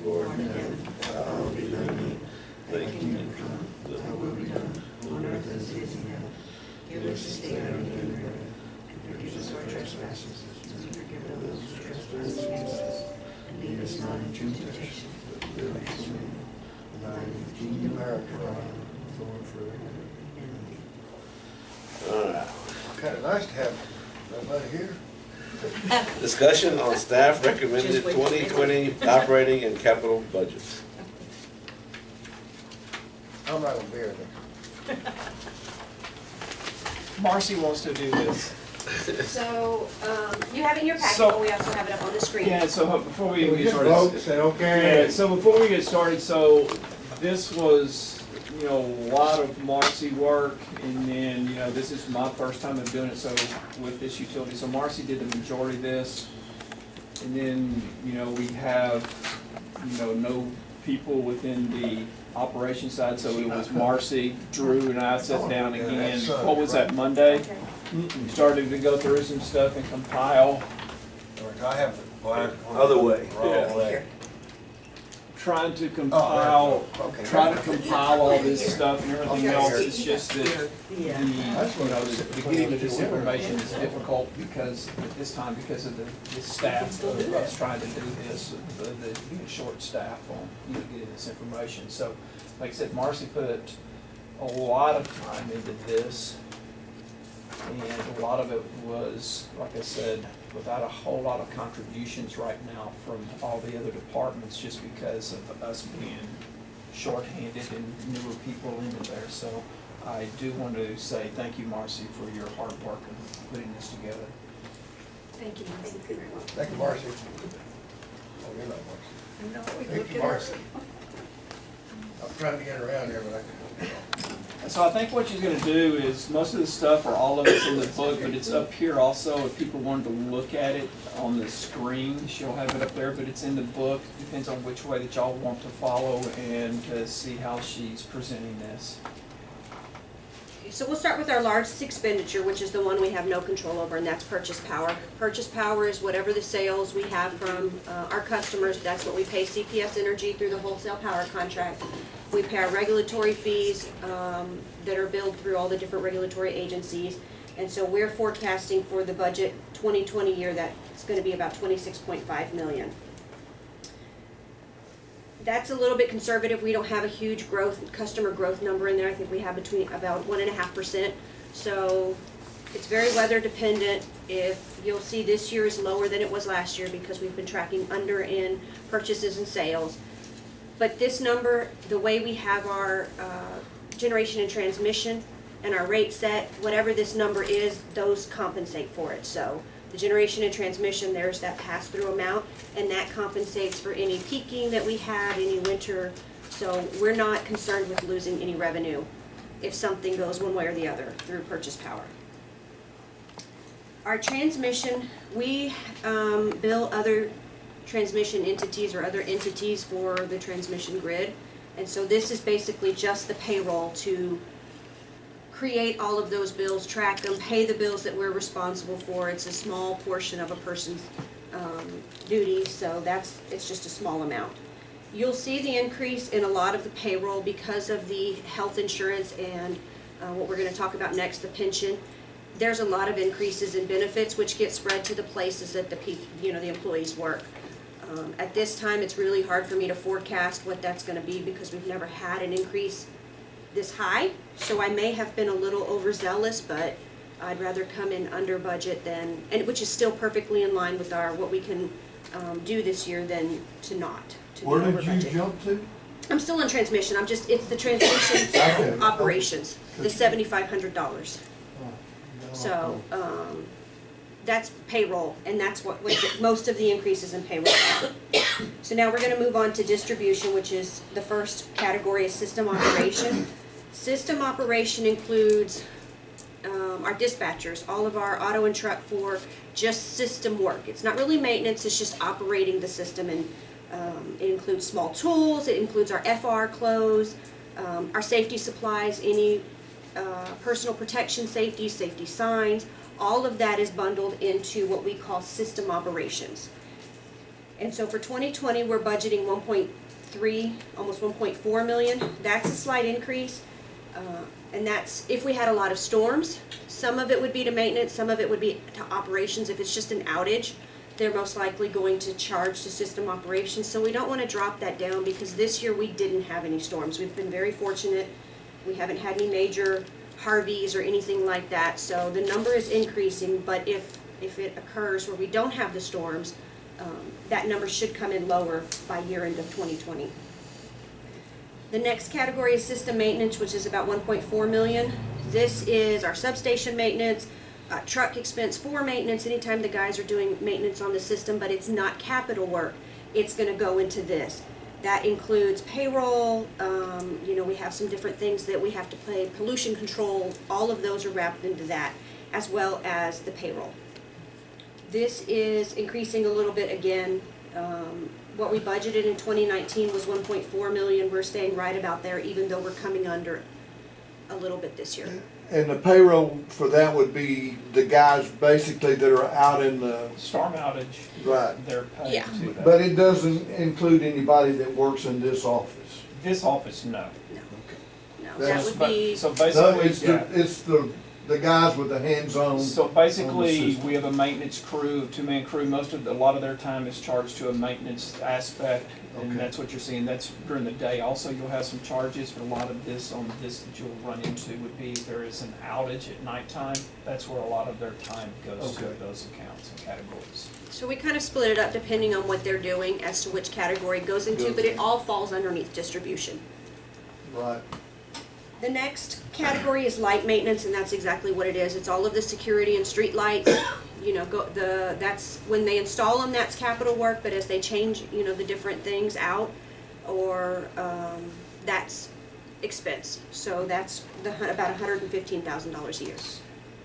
Lord in heaven, hallowed be thy name. Thy kingdom come, thy will be done, on earth as it is in heaven. Give us this day our daily bread, and forgive us our trespasses, as we forgive those who trespass against us. And lead us not into temptation, but deliver us from evil. For thine is the kingdom, America, Lord, forever. All right. Kind of nice to have everybody here. Discussion on staff recommended 2020 operating and capital budgets. I'm not gonna be here then. Marcy wants to do this. So, you have it in your packet, So- but we also have it up on the screen. Yeah, so before we We get just started. vote, say okay. Yeah, so before we get started, so this was, a lot of Marcy work, and then, this is my first time of doing it, so with this utility. So Marcy did the majority of this, and then, we have, no people within the operation side, so it was Marcy, Drew, and I sat down again. What was that, Monday? Okay. We started to go through some stuff and compile, I have the black one. Other way. Yeah. Way. trying to compile, Okay. try to compile all this stuff and everything Okay. else. It's just that Yeah. the getting of this information is difficult because, at this time, because of the staff of us trying to do this, being short staff on, getting this information. So, like I said, Marcy put a lot of time into this, and a lot of it was, like I said, without a whole lot of contributions right now from all the other departments, just because of us being shorthanded and newer people into there. So I do want to say thank you, Marcy, for your hard work in putting this together. Thank you, Marcy. Thank you very much. Thank you, Marcy. Oh, you're not Marcy. No, we Thank looked you, at her. Marcy. I'm trying to get around here, but I can't. And so I think what she's gonna do is, most of the stuff, or all of it's in the book, but it's up here also, if people wanted to look at it on the screen, she'll have it up there, but it's in the book. Depends on which way that y'all want to follow and to see how she's presenting this. So we'll start with our largest expenditure, which is the one we have no control over, and that's purchase power. Purchase power is whatever the sales we have from our customers. That's what we pay CPS Energy through the wholesale power contract. We pay our regulatory fees that are billed through all the different regulatory agencies. And so we're forecasting for the budget 2020 year that it's going to be about $26.5 million. That's a little bit conservative. We don't have a huge customer growth number in there. I think we have between about 1.5%. So it's very weather dependent. If you'll see, this year is lower than it was last year because we've been tracking under in purchases and sales. But this number, the way we have our generation and transmission and our rate set, whatever this number is, those compensate for it. So the generation and transmission, there's that pass-through amount, and that compensates for any peaking that we have, any winter. So we're not concerned with losing any revenue if something goes one way or the other through purchase power. Our transmission, we bill other transmission entities or other entities for the transmission grid. And so this is basically just the payroll to create all of those bills, track them, pay the bills that we're responsible for. It's a small portion of a person's duties, so it's just a small amount. You'll see the increase in a lot of the payroll because of the health insurance and what we're going to talk about next, the pension. There's a lot of increases in benefits which get spread to the places that the employees work. At this time, it's really hard for me to forecast what that's going to be because we've never had an increase this high. So I may have been a little overzealous, but I'd rather come in under budget than, and which is still perfectly in line with what we can do this year than to not. To Where be over did you budget. jump to? I'm still in transmission. It's the transmission operations, the $7,500. So that's payroll, and that's what most of the increases in payroll are. So now we're going to move on to distribution, which is the first category is system operation. System operation includes our dispatchers, all of our auto and truck for just system work. It's not really maintenance, it's just operating the system, and it includes small tools, it includes our FR clothes, our safety supplies, any personal protection safety signs. All of that is bundled into what we call system operations. And so for 2020, we're budgeting 1.3, almost 1.4 million. That's a slight increase. And that's if we had a lot of storms. Some of it would be to maintenance, some of it would be to operations. If it's just an outage, they're most likely going to charge to system operations. So we don't want to drop that down because this year we didn't have any storms. We've been very fortunate. We haven't had any major Harveys or anything like that. So the number is increasing, but if it occurs where we don't have the storms, that number should come in lower by year end of 2020. The next category is system maintenance, which is about 1.4 million. This is our substation maintenance, truck expense for maintenance, anytime the guys are doing maintenance on the system, but it's not capital work. It's going to go into this. That includes payroll, we have some different things that we have to pay, pollution control, all of those are wrapped into that, as well as the payroll. This is increasing a little bit again. What we budgeted in 2019 was 1.4 million. We're staying right about there, even though we're coming under a little bit this year. And the payroll for that would be the guys basically that are out in the, Storm outage, right. they're paid Yeah. to that. But it doesn't include anybody that works in this office. This office, no. No, that That's- would be, So So basically, it's yeah. it's the guys with the hands-on. So on the basically, system. we have a maintenance crew, a two-man crew. A lot of their time is charged to a maintenance aspect, and Okay. that's what you're seeing. That's during the day. Also, you'll have some charges for a lot of this on this that you'll run into would be if there is an outage at nighttime. That's where a lot of their time goes to Okay. those accounts and categories. so we kind of split it up depending on what they're doing as to which category it goes into, but it all falls underneath distribution. Right. The next category is light maintenance, and that's exactly what it is. It's all of the security and street lights. That's when they install them, that's capital work, but as they change, the different things out, or that's expense. So that's about $115,000 a year.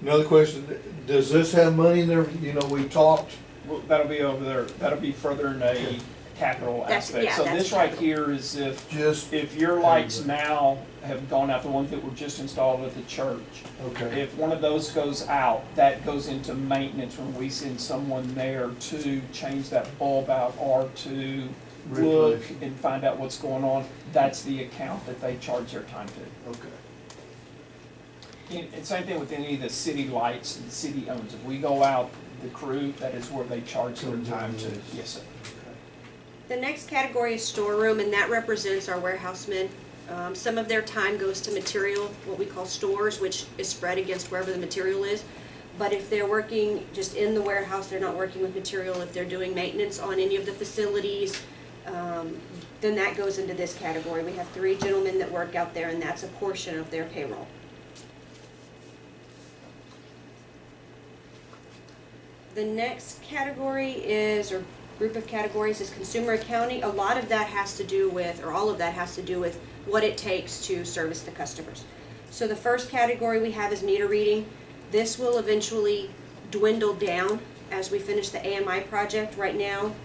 Another question, does this have money in there? We talked, Well, that'll be over there. That'll be further in a capital That's- aspect. yeah, So that's this right capital. here is if just, your lights now have gone out, the ones that were just installed at the church. okay, If one of those goes out, that goes into maintenance when we send someone there to change that bulb out or to look Replace. and find out what's going on. That's the account that they charge their time to. okay. And same thing with any of the city lights that the city owns. If we go out, the crew, that is where they charge their time to. Yes, sir. The next category is storeroom, and that represents our warehousemen. Some of their time goes to material, what we call stores, which is spread against wherever the material is. But if they're working just in the warehouse, they're not working with material. If they're doing maintenance on any of the facilities, then that goes into this category. We have 3 gentlemen that work out there, and that's a portion of their payroll. The next category is, or group of categories, is consumer accounting. A lot of that has to do with, or all of that has to do with what it takes to service the customers. So the first category we have is meter reading. This will eventually dwindle down as we finish the AMI project. Right now,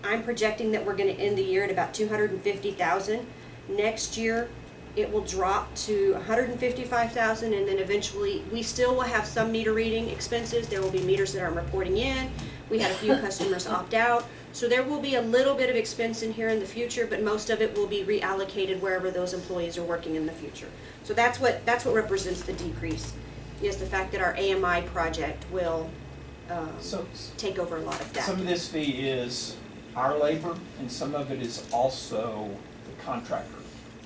I'm projecting that we're going to end the year at about $250,000. Next year, it will drop to $155,000, and then eventually, we still will have some meter reading expenses. There will be meters that aren't reporting in. We had a few customers opt out. So there will be a little bit of expense in here in the future, but most of it will be reallocated wherever those employees are working in the future. So that's what represents the decrease, is the fact that our AMI project will take over a lot of that. Some of this fee is our labor, and some of it is also the contractor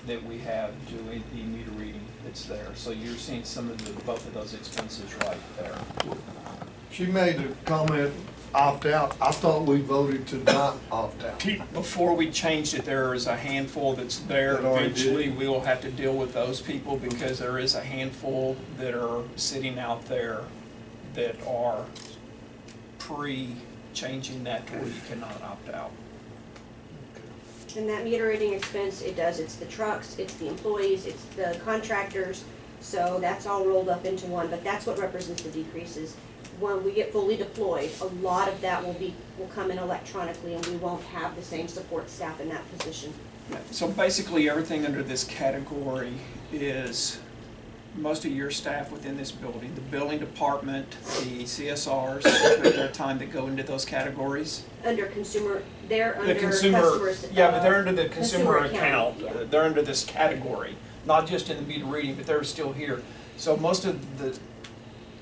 that we have doing the meter reading that's there. So you're seeing both of those expenses right there. She made a comment, opt out. I thought we voted to not opt out. Before we changed it, there is a handful that's there. That already did. Eventually, we will have to deal with those people because there is a handful that are sitting out there that are pre-changing that to where you cannot opt out. And that meter reading expense, it's the trucks, it's the employees, it's the contractors, so that's all rolled up into one, but that's what represents the decreases. When we get fully deployed, a lot of that will come in electronically, and we won't have the same support staff in that position. So basically, everything under this category is most of your staff within this building, the billing department, the CSRs, put their time that go into those categories. Under consumer, they're The under consumer, customers. yeah, but they're under the consumer account, account. yeah. They're under this category, not just in the meter reading, but they're still here. So most of the,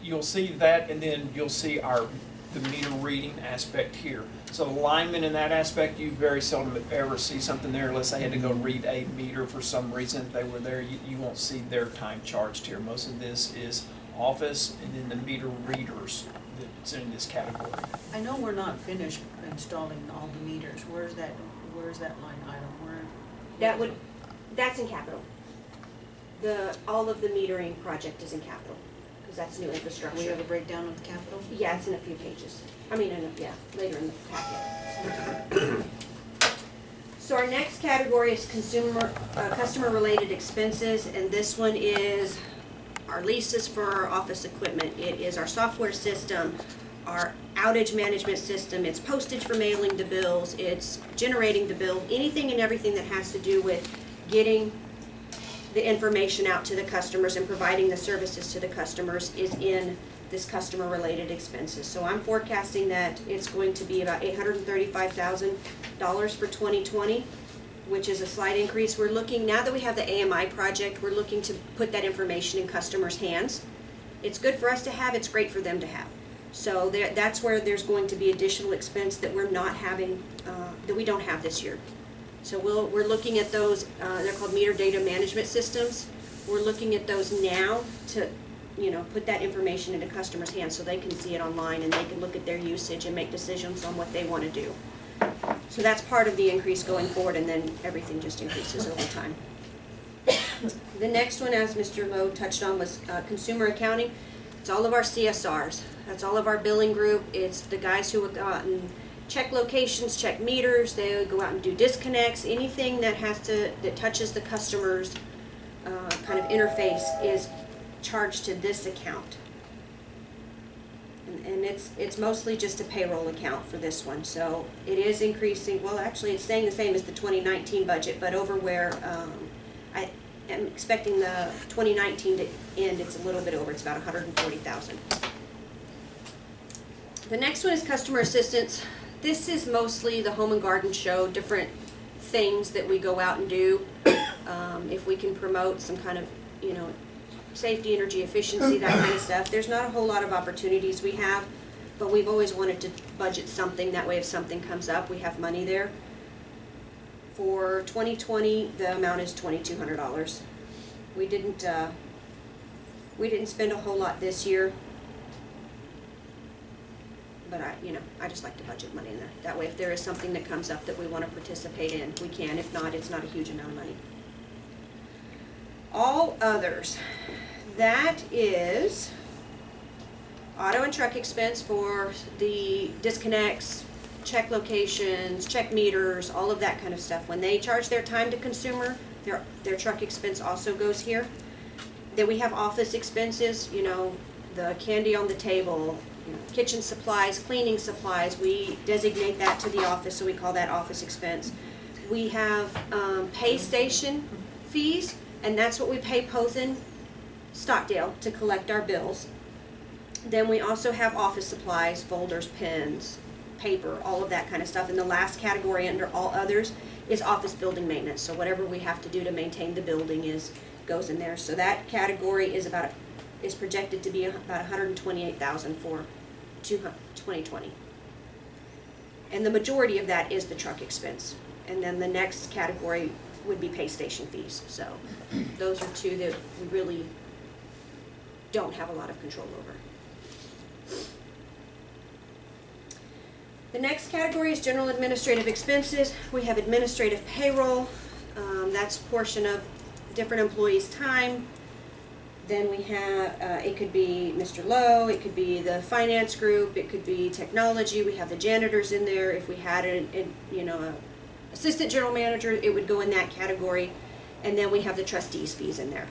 you'll see that, and then you'll see the meter reading aspect here. So alignment in that aspect, you very seldom ever see something there unless they had to go read a meter for some reason. If they were there, you won't see their time charged here. Most of this is office and then the meter readers that's in this category. I know we're not finished installing all the meters. Where's that line item? That's in capital. All of the metering project is in capital, because that's new We infrastructure. have a breakdown of the capital? Yeah, it's in a few pages. I mean, later in the packet. So our next category is customer-related expenses, and this one is our leases for our office equipment. It is our software system, our outage management system, it's postage for mailing the bills, it's generating the bill, anything and everything that has to do with getting the information out to the customers and providing the services to the customers is in this customer-related expenses. So I'm forecasting that it's going to be about $835,000 for 2020, which is a slight increase. We're looking, now that we have the AMI project, we're looking to put that information in customers' hands. It's good for us to have, it's great for them to have. So that's where there's going to be additional expense that we're not having, that we don't have this year. So we're looking at those, they're called meter data management systems. We're looking at those now to, put that information into customers' hands so they can see it online and they can look at their usage and make decisions on what they want to do. So that's part of the increase going forward, and then everything just increases over time. The next one, as Mr. Lowe touched on, was consumer accounting. It's all of our CSRs. That's all of our billing group. It's the guys who would go out and check locations, check meters. They would go out and do disconnects. Anything that that touches the customer's kind of interface is charged to this account. And it's mostly just a payroll account for this one. So it is increasing. Well, actually, it's staying the same as the 2019 budget, but over where I am expecting the 2019 to end, it's a little bit over. It's about $140,000. The next one is customer assistance. This is mostly the home and garden show, different things that we go out and do. If we can promote some kind of, safety, energy efficiency, that kind of stuff. There's not a whole lot of opportunities we have, but we've always wanted to budget something. That way if something comes up, we have money there. For 2020, the amount is $2,200. We didn't spend a whole lot this year, but I just like to budget money in there. That way if there is something that comes up that we want to participate in, we can. If not, it's not a huge amount of money. All others, that is auto and truck expense for the disconnects, check locations, check meters, all of that kind of stuff. When they charge their time to consumer, their truck expense also goes here. Then we have office expenses, the candy on the table, kitchen supplies, cleaning supplies. We designate that to the office, so we call that office expense. We have pay station fees, and that's what we pay Pothin Stockdale to collect our bills. Then we also have office supplies, folders, pens, paper, all of that kind of stuff. And the last category under all others is office building maintenance. So whatever we have to do to maintain the building goes in there. So that category is projected to be about $128,000 for 2020. And the majority of that is the truck expense. And then the next category would be pay station fees. So those are two that we really don't have a lot of control over. The next category is general administrative expenses. We have administrative payroll. That's a portion of different employees' time. Then we have, it could be Mr. Lowe, it could be the finance group, it could be technology. We have the janitors in there. If we had an assistant general manager, it would go in that category. And then we have the trustees' fees in there.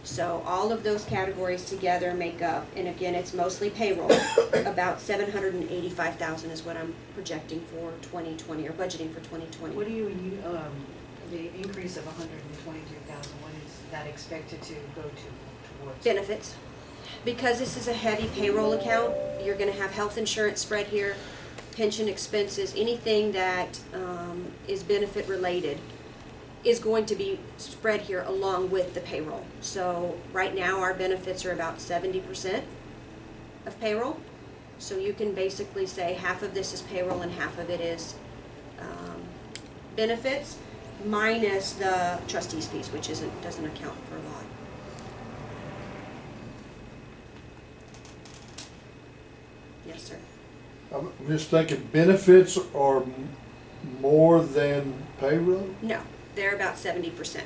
So all of those categories together make up, and again, it's mostly payroll, about $785,000 is what I'm projecting for 2020, or budgeting for 2020. What do you, the increase of $123,000, what is that expected to go to Benefits. Because this is a heavy payroll account, you're gonna have health insurance spread here, pension expenses, anything that is benefit related is going to be spread here along with the payroll. So right now, our benefits are about 70% of payroll. So you can basically say half of this is payroll and half of it is benefits, minus the trustees fees, which doesn't account for a lot. Yes, sir. I'm just thinking benefits are more than payroll No, they're about 70%.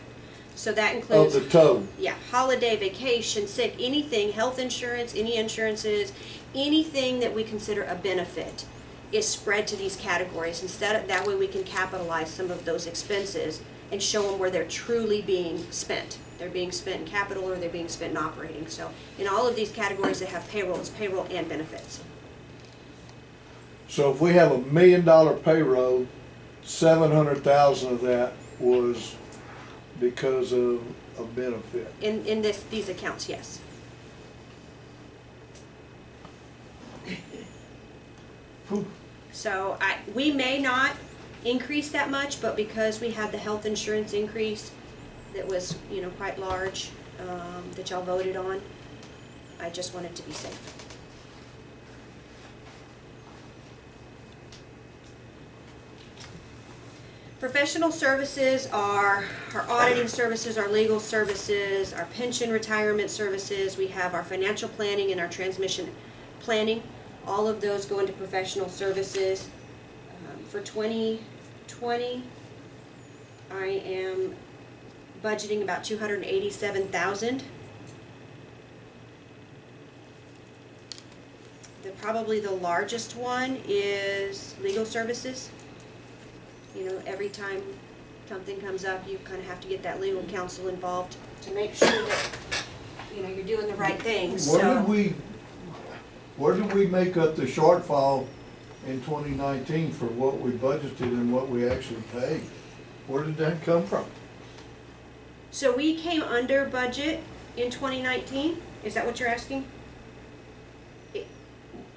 So that of includes, the total. yeah, holiday, vacation, sick, anything, health insurance, any insurances, anything that we consider a benefit is spread to these categories. That way we can capitalize some of those expenses and show them where they're truly being spent. They're being spent in capital or they're being spent in operating. So in all of these categories that have payroll, it's payroll and benefits. So if we have $1 million payroll, 700,000 of that was because of a benefit. In these accounts, yes. Whew. So we may not increase that much, but because we had the health insurance increase that was, quite large, that y'all voted on, I just wanted to be safe. Professional services are our auditing services, our legal services, our pension retirement services. We have our financial planning and our transmission planning. All of those go into professional services. For 2020, I am budgeting about $287,000. Probably the largest one is legal services. Every time something comes up, you kind of have to get that legal counsel involved to make sure that, you're doing the right things. Where did we make up the shortfall in 2019 for what we budgeted and what we actually paid? Where did that come from? So we came under budget in 2019? Is that what you're asking?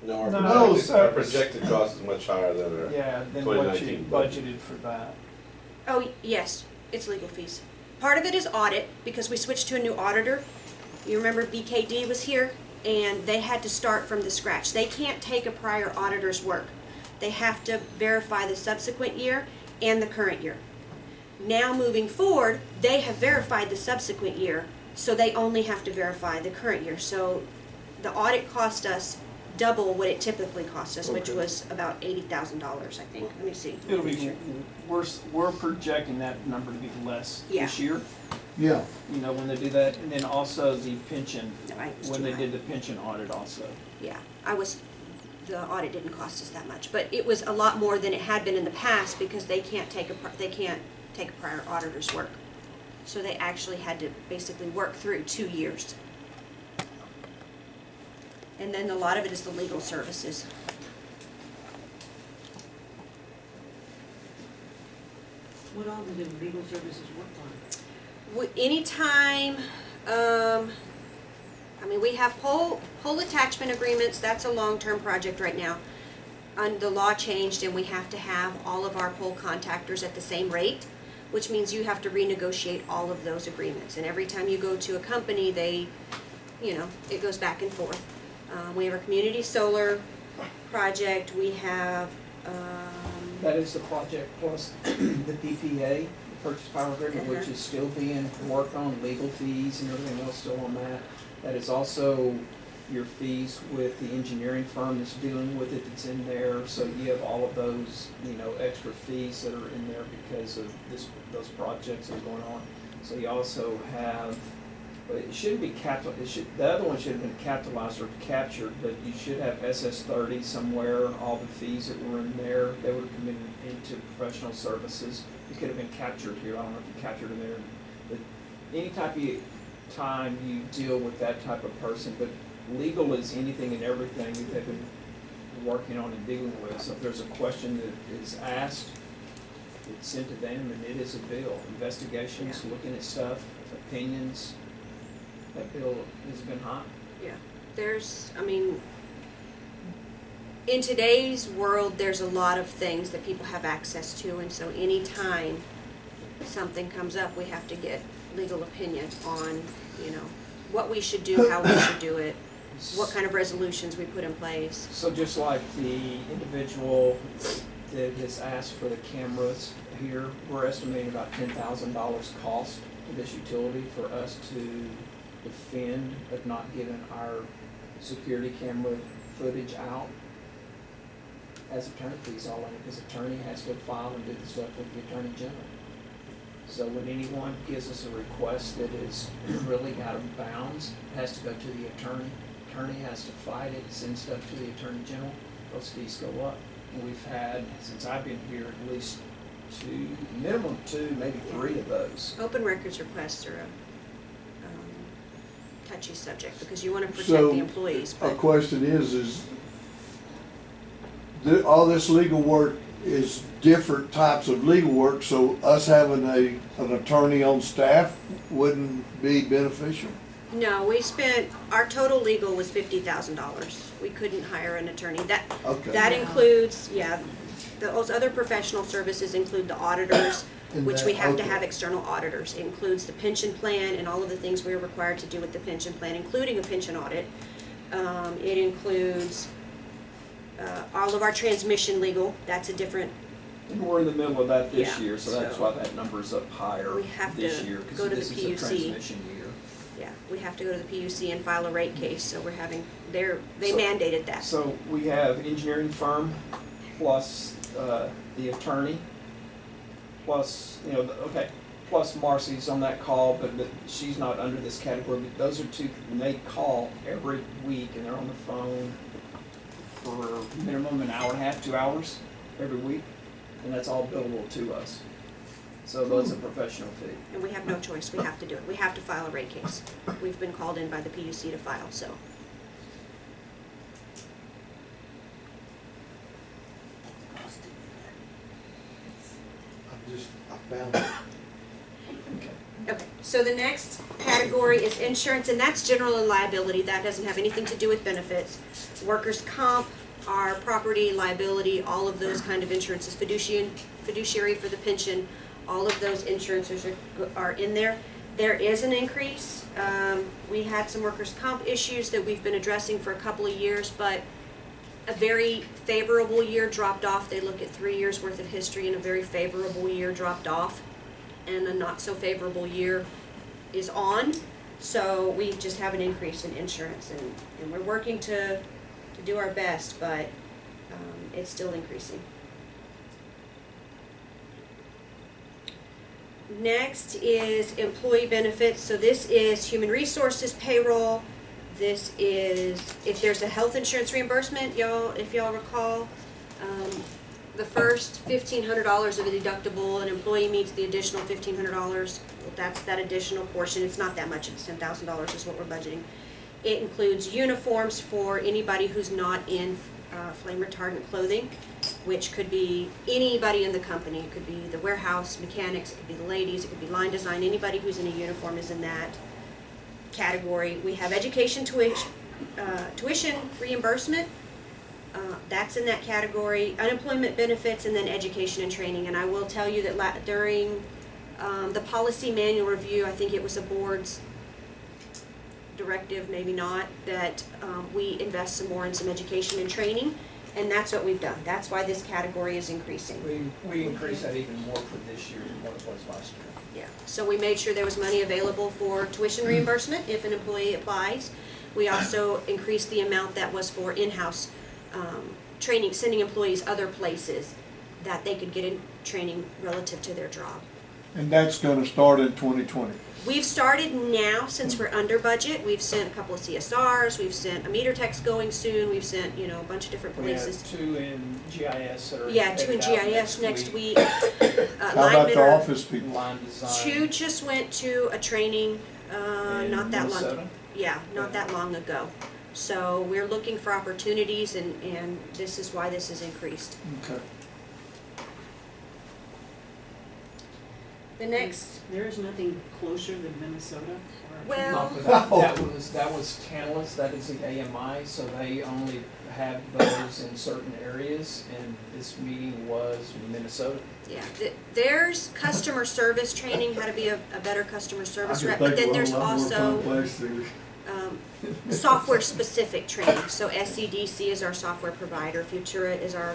No, No, our projected cost is much higher than our than what you 2019 budgeted for that. Oh, yes, it's legal fees. Part of it is audit, because we switched to a new auditor. You remember BKD was here, and they had to start from the scratch. They can't take a prior auditor's work. They have to verify the subsequent year and the current year. Now moving forward, they have verified the subsequent year, so they only have to verify the current year. So the audit cost us double what it typically cost us, which Okay. was about $80,000, I think. Let me see. It'll be, we're projecting that number to be less this year, Yeah, when they do that. And then also the pension, No, it's when too they high. did the pension audit also. Yeah, the audit didn't cost us that much, but it was a lot more than it had been in the past because they can't take a prior auditor's work. So they actually had to basically work through 2 years. And then a lot of it is the legal services. What all do the legal services work on? Anytime, we have pole attachment agreements. That's a long-term project right now. And the law changed and we have to have all of our pole contactors at the same rate, which means you have to renegotiate all of those agreements. And every time you go to a company, it goes back and forth. We have a community solar project. We have, That is the project plus the PPA, the purchase power agreement, which is still being worked on, legal fees and everything else still on that. That is also your fees with the engineering firm that's dealing with it that's in there. So you have all of those, extra fees that are in there because of those projects that are going on. So you also have, but it shouldn't be the other one should have been capitalized or captured, but you should have SS30 somewhere, all the fees that were in there, they would have come into professional services. It could have been captured here, I don't know if you captured it there. But any type of time you deal with that type of person, but legal is anything and everything that they've been working on and dealing with. So if there's a question that is asked, it's sent to them and it is a bill. Investigations, looking at stuff, opinions, That bill has been high. Yeah, I mean, in today's world, there's a lot of things that people have access to, and so anytime something comes up, we have to get legal opinion on, what we should do, how we should do it, what kind of resolutions we put in place. So just like the individual that has asked for the cameras here, we're estimating about $10,000 cost to this utility for us to defend of not giving our security camera footage out as attorney fees all in it, because attorney has to file and do the stuff with the Attorney General. So when anyone gives us a request that is really out of bounds, it has to go to the attorney. Attorney has to fight it, send stuff to the Attorney General, those fees go up. And we've had, since I've been here, at least minimum two, maybe three of those. Open records requests are a touchy subject, because you want to protect So, the employees, our but question is all this legal work is different types of legal work, so us having an attorney on staff wouldn't be beneficial? no, our total legal was $50,000. We couldn't hire an attorney. Okay. That includes, those other professional services include the auditors, And which that- we have to okay. have external auditors. It includes the pension plan and all of the things we're required to do with the pension plan, including a pension audit. It includes all of our transmission legal. That's a different, And we're in the middle of that this Yeah, year, so that's so why that number's up higher we have this to year, go to because the this is a PUC. transmission year. we have to go to the PUC and file a rate case, so they So- mandated that. So we have engineering firm plus the attorney, plus, plus Marcy's on that call, but she's not under this category. But those are two, and they call every week, and they're on the phone for minimum an hour and a half, 2 hours every week, and that's all billable to us. So that's a professional fee. And we have no choice, we have to do it. We have to file a rate case. We've been called in by the PUC to file, so. I found it. Okay, so the next category is insurance, and that's general and liability. That doesn't have anything to do with benefits. Workers' comp, our property, liability, all of those kind of insurances, fiduciary for the pension, all of those insurances are in there. There is an increase. We had some workers' comp issues that we've been addressing for a couple of years, but a very favorable year dropped off. They look at 3 years worth of history, and a very favorable year dropped off, and a not so favorable year is on. So we just have an increase in insurance, and we're working to do our best, but it's still increasing. Next is employee benefits. So this is human resources payroll. This is if there's a health insurance reimbursement, if y'all recall, the first $1,500 of a deductible, an employee meets the additional $1,500. Well, that's that additional portion. It's not that much. It's $10,000 is what we're budgeting. It includes uniforms for anybody who's not in flame retardant clothing, which could be anybody in the company. It could be the warehouse mechanics, it could be the ladies, it could be line design. Anybody who's in a uniform is in that category. We have education tuition reimbursement. That's in that category. Unemployment benefits, and then education and training. And I will tell you that during the policy manual review, I think it was a board's directive, maybe not, that we invest some more in some education and training, and that's what we've done. That's why this category is increasing. We increased that even more for this year than what it was last year. Yeah, so we made sure there was money available for tuition reimbursement if an employee applies. We also increased the amount that was for in-house training, sending employees other places that they could get in training relative to their job. And that's gonna start in 2020. We've started now, since we're under budget. We've sent a couple of CSRs, we've sent a meter tech's going soon, we've sent, a bunch of different We have places. 2 in GIS that are. 2 in headed out GIS next week. How about the office people? Line design. 2 just went to a training, in not that long. Minnesota. Yeah, not that long ago. So we're looking for opportunities, and this is why this has increased. Okay. The next, There is nothing closer than Minnesota? Or- Well- Not for that was Tantalus, that is the AMI, so they only have those in certain areas, and this meeting was Minnesota. yeah, there's customer service training, how to be a better customer service rep, but then there's also software-specific training. So SEDC is our software provider, Futura is our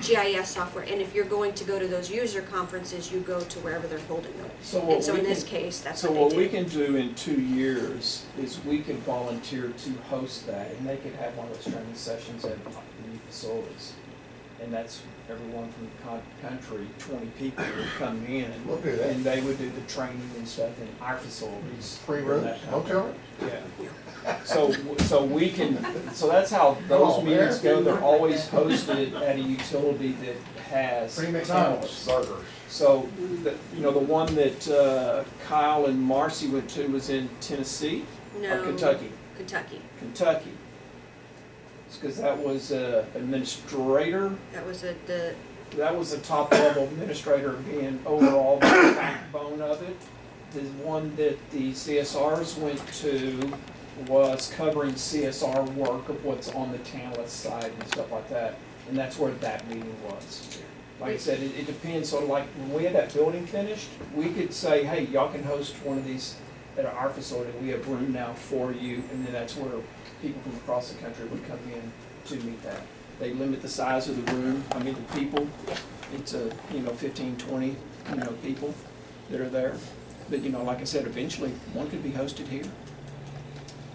GIS software, and if you're going to go to those user conferences, you go to wherever they're holding them. And so in this case, that's So what what they we do. can do in 2 years is we can volunteer to host that, and they could have one of those training sessions at the new facilities. And that's everyone from the country, 20 people would come in, We'll do that. and they would do the training and stuff in our facilities. Free and rooms, that kind of- hotel? Yeah. So we can, so that's how those Oh, meetings man. go. They're always hosted at a utility that has. Free McDonald's burgers. So, the one that Kyle and Marcy went to was in Tennessee or No, Kentucky? Kentucky. Kentucky. It's because that was administrator, That was that was the top level administrator being overall the backbone of it. The one that the CSRs went to was covering CSR work of what's on the Tantalus side and stuff like that. And that's where that meeting was. Like I said, it depends, sort of like when we had that building finished, we could say, hey, y'all can host one of these at our facility. We have room now for you, and then that's where people from across the country would come in to meet that. They limit the size of the room, I mean, the people, it's 15, 20, people that are there. But, like I said, eventually, one could be hosted here.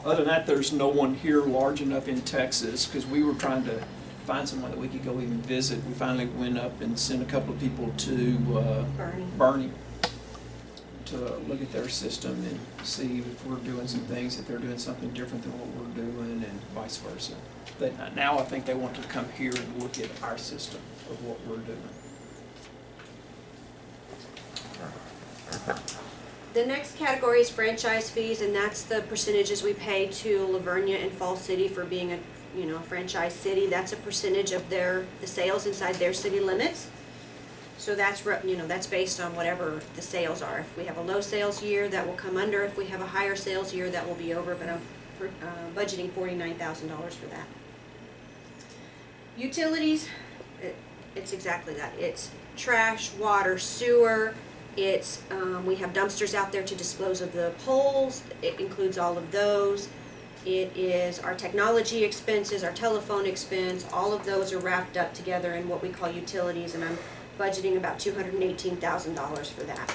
Other than that, there's no one here large enough in Texas, because we were trying to find someone that we could go even visit. We finally went up and sent a couple of people to Bernie to look at their system and see if we're doing some things, if they're doing something different than what we're doing, and vice versa. But now I think they want to come here and look at our system of what we're doing. The next category is franchise fees, and that's the percentages we pay to Lavernia and Fall City for being a franchise city. That's a percentage of the sales inside their city limits. So that's that's based on whatever the sales are. If we have a low sales year, that will come under. If we have a higher sales year, that will be over. But I'm budgeting $49,000 for that. Utilities, it's exactly that. It's trash, water, sewer. It's we have dumpsters out there to dispose of the poles. It includes all of those. It is our technology expenses, our telephone expense. All of those are wrapped up together in what we call utilities, and I'm budgeting about $218,000 for that.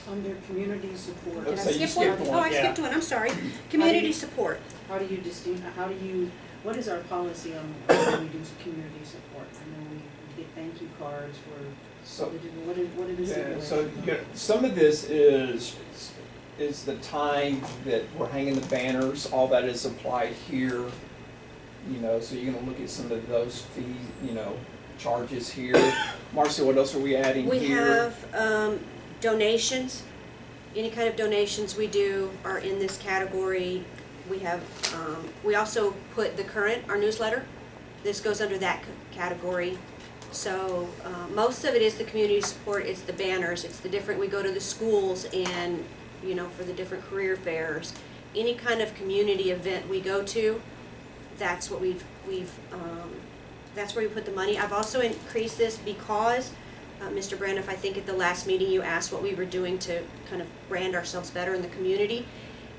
Under community support. Did I So you skip one? skipped Oh, one, I yeah. skipped one. I'm sorry. Community support. How do you what is our policy on when we do community support? I know we get thank you cards for, So, what is the yeah, stipulation? so some of this is the time that we're hanging the banners. All that is applied here. So you're gonna look at some of those fee, charges here. Marcy, what else are we adding We here? have donations. Any kind of donations we do are in this category. We have, we also put the current, our newsletter. This goes under that category. So most of it is the community support. It's the banners. It's the different, we go to the schools and, for the different career fairs. Any kind of community event we go to, that's what that's where we put the money. I've also increased this because, Mr. Braniff, I think at the last meeting you asked what we were doing to kind of brand ourselves better in the community.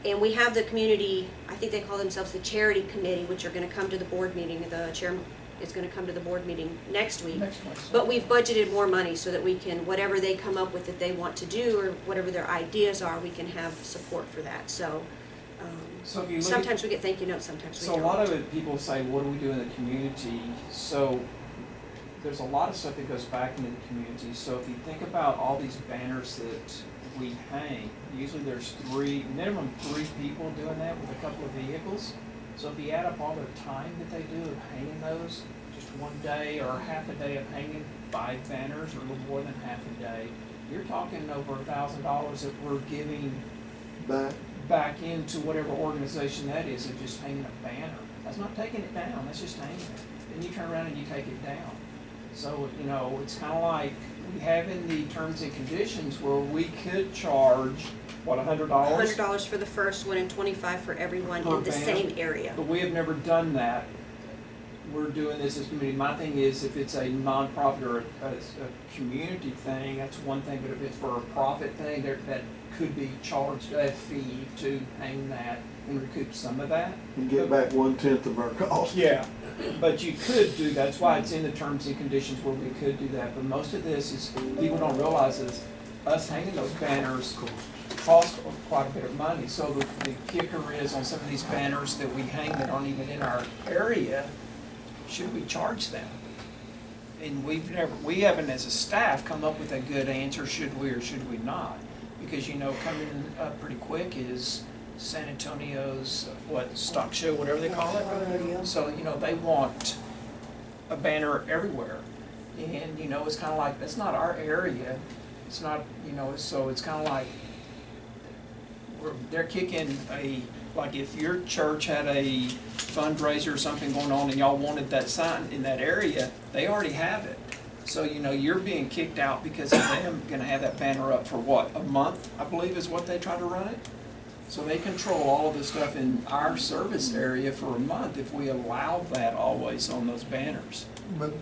And we have the community, I think they call themselves the charity committee, which are going to come to the board meeting. The chairman is going to come to the board meeting next week. Next one. But we've budgeted more money so that we can, whatever they come up with that they want to do or whatever their ideas are, we can have support for that. So So if you look sometimes we get thank you notes, sometimes we So don't. a lot of it, people say, what do we do in the community? So there's a lot of stuff that goes back into the community. So if you think about all these banners that we hang, usually there's minimum three people doing that with a couple of vehicles. So if you add up all their time that they do of hanging those, just one day or half a day of hanging 5 banners or a little more than half a day, you're talking over $1,000 that we're giving back into whatever organization that is of just hanging a banner. That's not taking it down, that's just hanging it. Then you turn around and you take it down. So, it's kind of like we have in the terms and conditions where we could charge, what, $100? $100 for the first one and $25 for everyone Per in the banner. same area. But we have never done that. We're doing this as a community. My thing is, if it's a nonprofit or a community thing, that's one thing, but if it's for a profit thing, that could be charged a fee to hang that and recoup some of that. And get back 1/10 of our cost. Yeah, but you could do, that's why it's in the terms and conditions where we could do that, but most of this is, people don't realize is, us hanging those banners cost quite a bit of money, so the kicker is on some of these banners that we hang that aren't even in our area, should we charge them? And we haven't as a staff come up with a good answer, should we or should we not? Because, you know, coming up pretty quick is San Antonio's, stock show, whatever they call it. So, you know, they want a banner everywhere. And, you know, it's kind of like, that's not our area. It's not, you know, so it's kind of like, they're kicking like if your church had a fundraiser or something going on and y'all wanted that sign in that area, they already have it. So, you know, you're being kicked out because of them gonna have that banner up for what, a month, I believe is what they try to run it? So they control all of the stuff in our service area for a month if we allow that always on those banners. But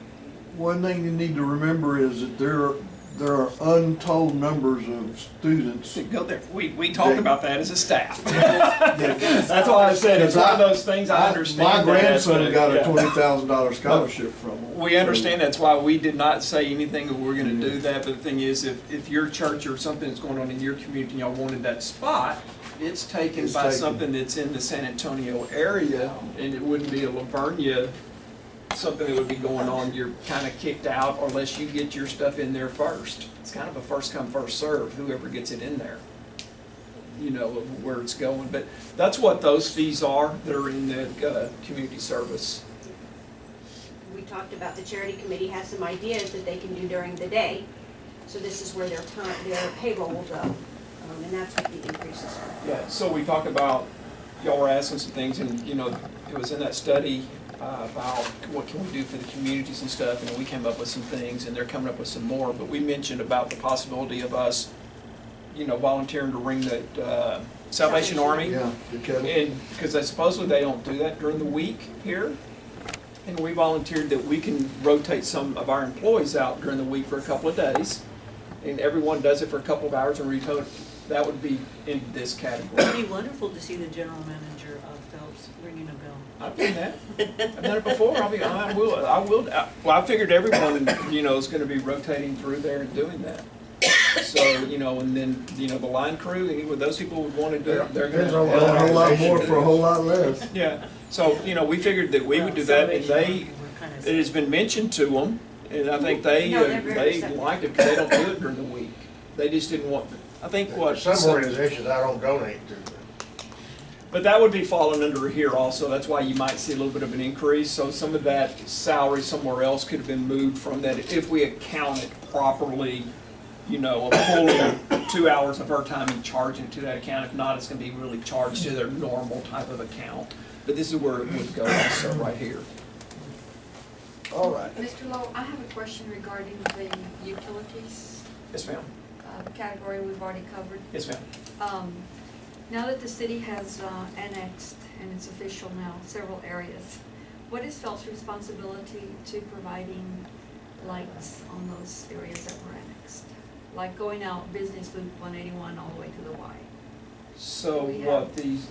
one thing you need to remember is that there are untold numbers of students. To go there, we talk about that as a staff. that- That's why I said it's one of those things I understand. My that, grandson but, got a yeah. $20,000 scholarship from them. We understand that's why we did not say anything that we're gonna do that, but the thing is, if your church or something is going on in your community and y'all wanted that spot, it's taken It's by taken. something that's in the San Antonio area, and it wouldn't be a Lavernia, something that would be going on, you're kinda kicked out unless you get your stuff in there first. It's kind of a first come, first serve, whoever gets it in there, you know, of where it's going. But that's what those fees are that are in the community service. We talked about the charity committee has some ideas that they can do during the day. So this is where their payroll will go, and that's what the increases are. Yeah, so we talked about, y'all were asking some things, and, you know, it was in that study about what can we do for the communities and stuff, and we came up with some things, and they're coming up with some more, but we mentioned about the possibility of us, you know, volunteering to ring the Salvation Army. Yeah, because And, because supposedly they don't do that during the week here, and we volunteered that we can rotate some of our employees out during the week for a couple of days, and everyone does it for a couple of hours and rotate. That would be in this category. It'd be wonderful to see the general manager of Felps ringing a bell. I've done that. I've done it before. I will. Well, I figured everyone, you know, is gonna be rotating through there and doing that. So, you know, and then, you know, the line crew, any of those people would wanna do it, they're There's gonna. a a whole lot more for a whole lot less. Yeah, so, you know, we figured that we would do that, and it has been mentioned to them, and I think they liked it, because they don't do it during the week. They just didn't want, I think what. Some organizations I don't donate to. But that would be falling under here also, that's why you might see a little bit of an increase, so some of that salary somewhere else could have been moved from that if we account it properly, you know, pulling 2 hours of her time and charging to that account. If not, it's gonna be really charged to their normal type of account. But this is where it would go also, right here. All right. Mr. Lowe, I have a question regarding the utilities Yes, ma'am. Category we've already covered. Yes, ma'am. Now that the city has annexed, and it's official now, several areas, what is Felps' responsibility to providing lights on those areas that were annexed? Like going out Business Loop 181 all the way to the Y? So We what have- these,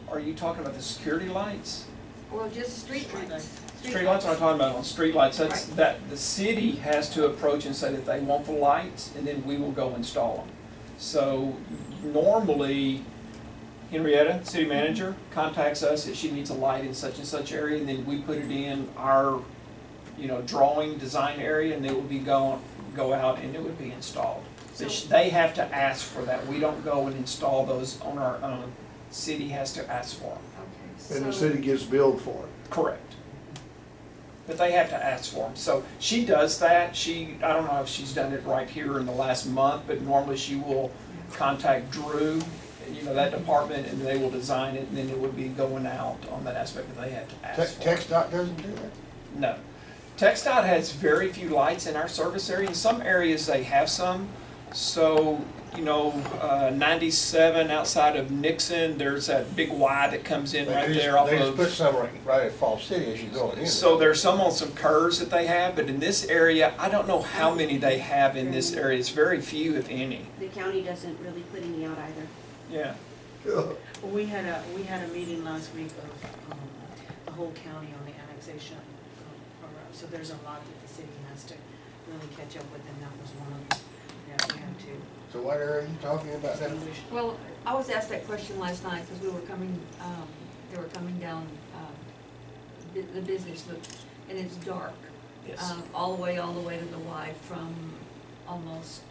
are you talking about the security lights? Well, just street lights. Street lights, I'm talking about on street lights, that's, Right. that, the city has to approach and say that they want the lights, and then we will go install them. So normally, Henrietta, city manager, contacts us if she needs a light in such and such area, and then we put it in our, you know, drawing, design area, and it would be go out and it would be installed. They have to ask for that, we don't go and install those on our own, city has to ask for them. Okay, And the so- city gets billed for it. Correct. But they have to ask for them. So she does that. I don't know if she's done it right here in the last month, but normally she will contact Drew, you know, that department, and they will design it, and then it would be going out on that aspect that they have to ask for. TxDOT doesn't do that? No. TxDOT has very few lights in our service area. In some areas they have some. So, 97 outside of Nixon, there's that big Y that comes in right there off They just put of. some right at Falls City as you go in. So there's some on some curves that they have, but in this area, I don't know how many they have in this area. It's very few, if any. The county doesn't really put any out either. Yeah. Well, we had a meeting last week of the whole county on the annexation program. So there's a lot that the city has to really catch up with, and that was one of them that we had to So what area are you talking about now? distinguish. Well, I was asked that question last night because we were coming, they were coming down, the business loop, and it's dark. Yes. All the way to the Y from almost,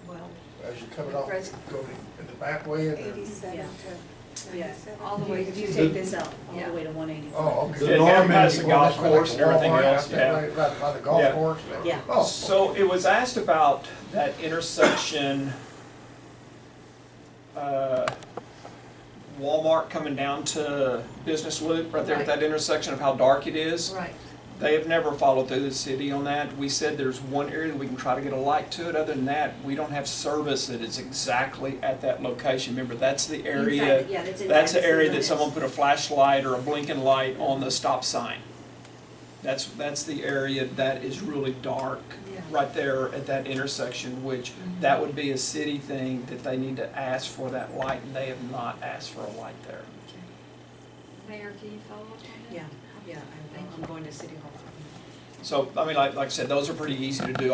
well, As you're coming off, Present. go in the back way and then, 87 to yeah, 97. all the way If you to, take this out, all Yeah. the way to 185. oh, okay. The Yeah, Norman has is the Well, golf that's where course like and everything Walmart else, out there, yeah. right by the golf Yeah. course. Yeah. Oh, So it was asked about that intersection, Walmart coming down to Business Loop, right there at Right. that intersection of how dark it is. right, They have never followed through the city on that. We said there's one area that we can try to get a light to it. Other than that, we don't have service that is exactly at that location. Remember, that's the area, Inside, yeah, that's inside that's the city area that limits. someone put a flashlight or a blinking light on the stop sign. That's the area that is really dark, Yeah. right there at that intersection, which that would be a city thing that they need to ask for that light, and they have not asked for a light there. okay. Mayor, can you follow up on that? Yeah, yeah, Thank I'm you. going to City Hall. So, I mean, like I said, those are pretty easy to do.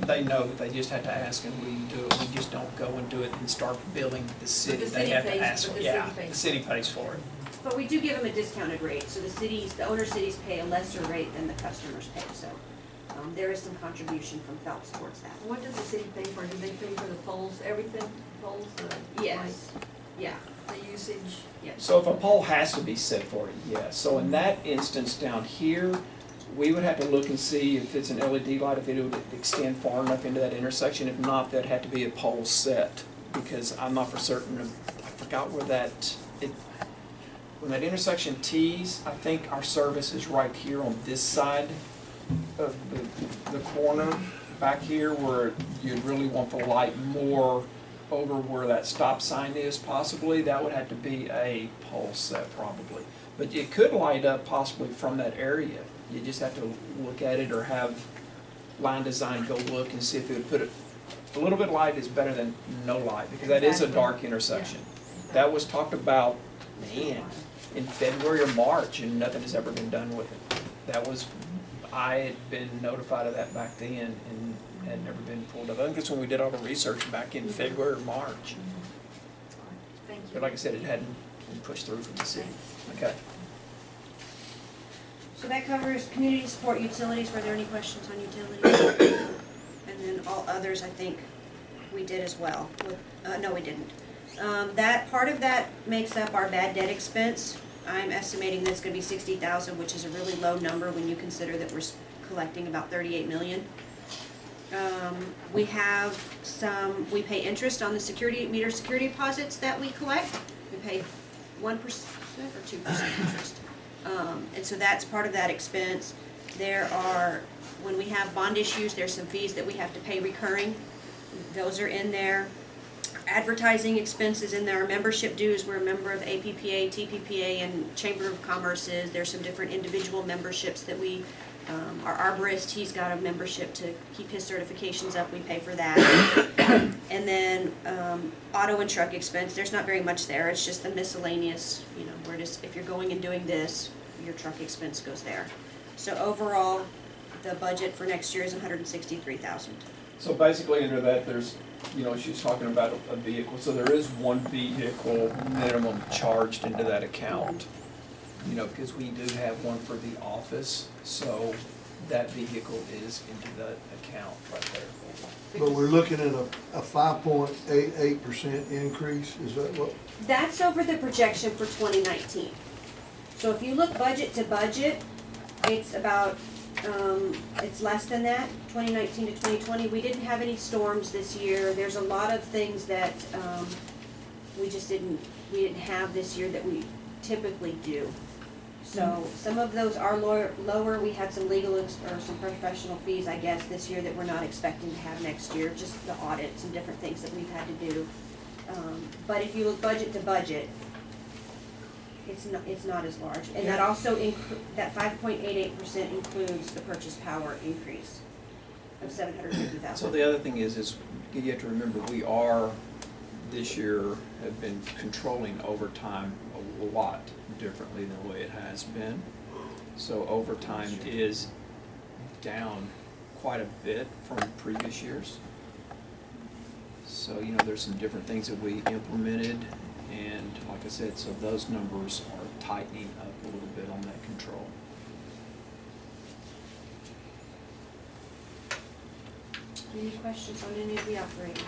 They know that they just have to ask, and we do it. We just don't go and do it and start billing the city. the They city have to pays- ask but for, the yeah, city pays the city pays for it. But we do give them a discounted rate, so the owner cities pay a lesser rate than the customers pay, so, there is some contribution from Felps towards that. What does the city pay for? Do they pay for the poles, everything, poles, the Yes, yeah, light, the usage? yes. So if a pole has to be set for it, yes. So in that instance down here, we would have to look and see if it's an LED light, if it would extend far enough into that intersection. If not, there'd have to be a pole set, because I'm not for certain of, I forgot where when that intersection tees, I think our service is right here on this side of the corner, back here where you'd really want the light more over where that stop sign is possibly. That would have to be a pole set probably. But it could light up possibly from that area. You just have to look at it or have line design go look and see if it would put it, a little bit of light is better than no light, because that is a dark intersection. That was talked about, man, in February or March, and nothing has ever been done with it. That was, I had been notified of that back then and had never been pulled up. I think that's when we did all the research back in February or March. Thank you. But like I said, it hadn't been pushed through from the city. Okay. So that covers community support utilities. Were there any questions on utilities? And then all others, I think we did as well. No, we didn't. That, part of that makes up our bad debt expense. I'm estimating that's gonna be 60,000, which is a really low number when you consider that we're collecting about 38 million. We have we pay interest on the meter security deposits that we collect. We pay 1% or 2% interest. And so that's part of that expense. When we have bond issues, there's some fees that we have to pay recurring. Those are in there. Advertising expenses in there, membership dues. We're a member of APPA, TPPA, and Chamber of Commerce. There's some different individual memberships that our arborist, he's got a membership to keep his certifications up. We pay for that. And then auto and truck expense. There's not very much there. It's just the miscellaneous, if you're going and doing this, your truck expense goes there. So overall, the budget for next year is $163,000. So basically under that, there's, she's talking about a vehicle, so there is one vehicle minimum charged into that account. Because we do have one for the office, so that vehicle is into that account right there. But we're looking at a 5.88% increase, is that what? That's over the projection for 2019. So if you look budget to budget, it's about, it's less than that, 2019 to 2020. We didn't have any storms this year. There's a lot of things that we didn't have this year that we typically do. So some of those are lower. We had some legal or some professional fees, I guess, this year that we're not expecting to have next year, just the audits and different things that we've had to do. But if you look budget to budget, it's not as large. And that also, that 5.88% includes the purchase power increase of $750,000. So the other thing is you have to remember, we are, this year, have been controlling overtime a lot differently than the way it has been. So overtime is down quite a bit from previous years. So, you know, there's some different things that we implemented, and like I said, so those numbers are tightening up a little bit on that control. Any questions on any of the operating?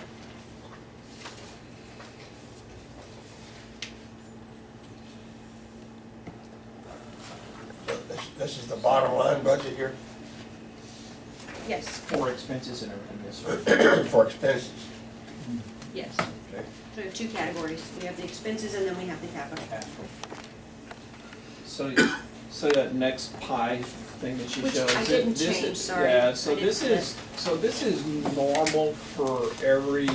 So this is the bottom line budget here Yes, For expenses and everything, yes, sir. for expenses. yes. Okay. So we have two categories. We have the expenses and then we have the capital. So that next pie thing that she Which shows. I didn't this change, is- sorry. Yeah, I so didn't this is normal for every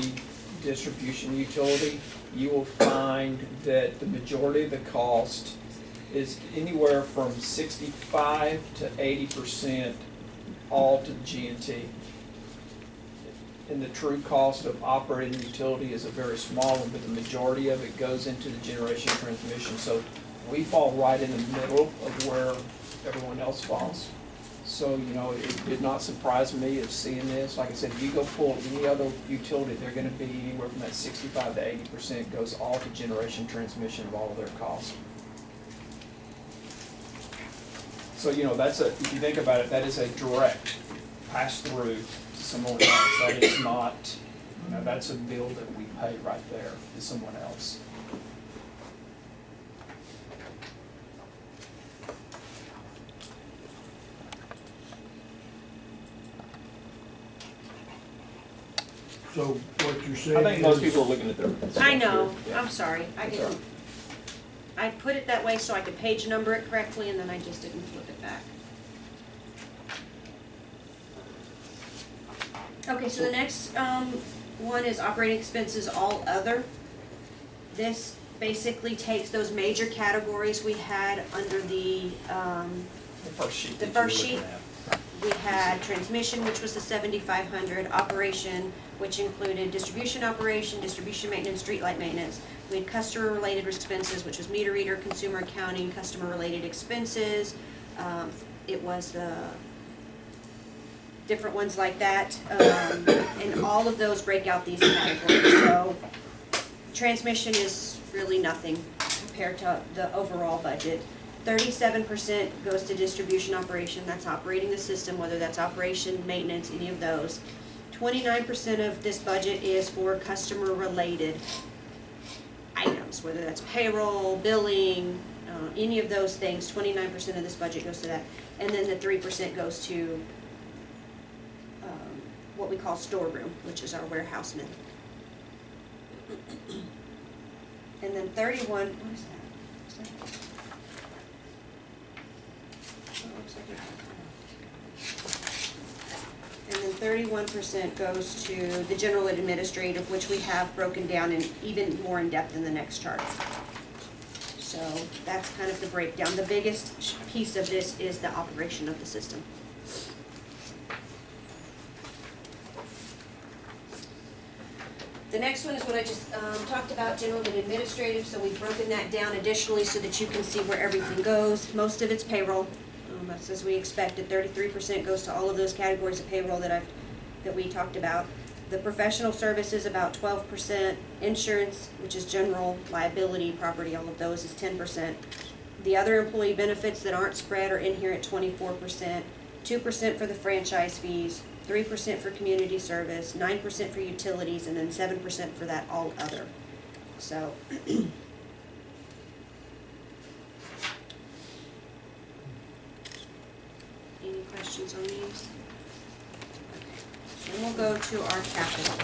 distribution utility. You will find that the majority of the cost is anywhere from 65 to 80% all to G&T. And the true cost of operating the utility is a very small one, but the majority of it goes into the generation transmission. So we fall right in the middle of where everyone else falls. So, you know, it did not surprise me of seeing this. Like I said, if you go pull any other utility, they're gonna be anywhere from that 65 to 80% goes all to generation transmission of all of their costs. So, you know, that's if you think about it, that is a direct pass-through to someone else. That is not, you know, that's a bill that we pay right there to someone else. So what you're saying I think most is- people are looking at their. I know, Yeah. I'm sorry, I That's all didn't. I put it that way so I could page number it correctly and then I just didn't flip it back. Okay, so the next one is operating expenses, all other. This basically takes those major categories we had under the, The first sheet. The that you were first looking sheet. at. we had transmission, which was the 7,500, operation, which included distribution operation, distribution maintenance, streetlight maintenance. We had customer-related expenses, which was meter reader, consumer accounting, customer-related expenses. It was the different ones like that, and all of those break out these categories. So transmission is really nothing compared to the overall budget. 37% goes to distribution operation, that's operating the system, whether that's operation, maintenance, any of those. 29% of this budget is for customer-related items, whether that's payroll, billing, any of those things. 29% of this budget goes to that. And then the 3% goes to what we call storeroom, which is our warehousemen. And then 31, what is that? And then 31% goes to the general and administrative, which we have broken down in even more in depth in the next chart. So that's kind of the breakdown. The biggest piece of this is the operation of the system. The next one is what I just talked about, general and administrative, so we've broken that down additionally so that you can see where everything goes. Most of it's payroll, that's as we expected. 33% goes to all of those categories of payroll that we talked about. The professional services, about 12%. Insurance, which is general, liability, property, all of those, is 10%. The other employee benefits that aren't spread are in here at 24%. 2% for the franchise fees, 3% for community service, 9% for utilities, and then 7% for that all other. So any questions on these? Okay. Then we'll go to our capital.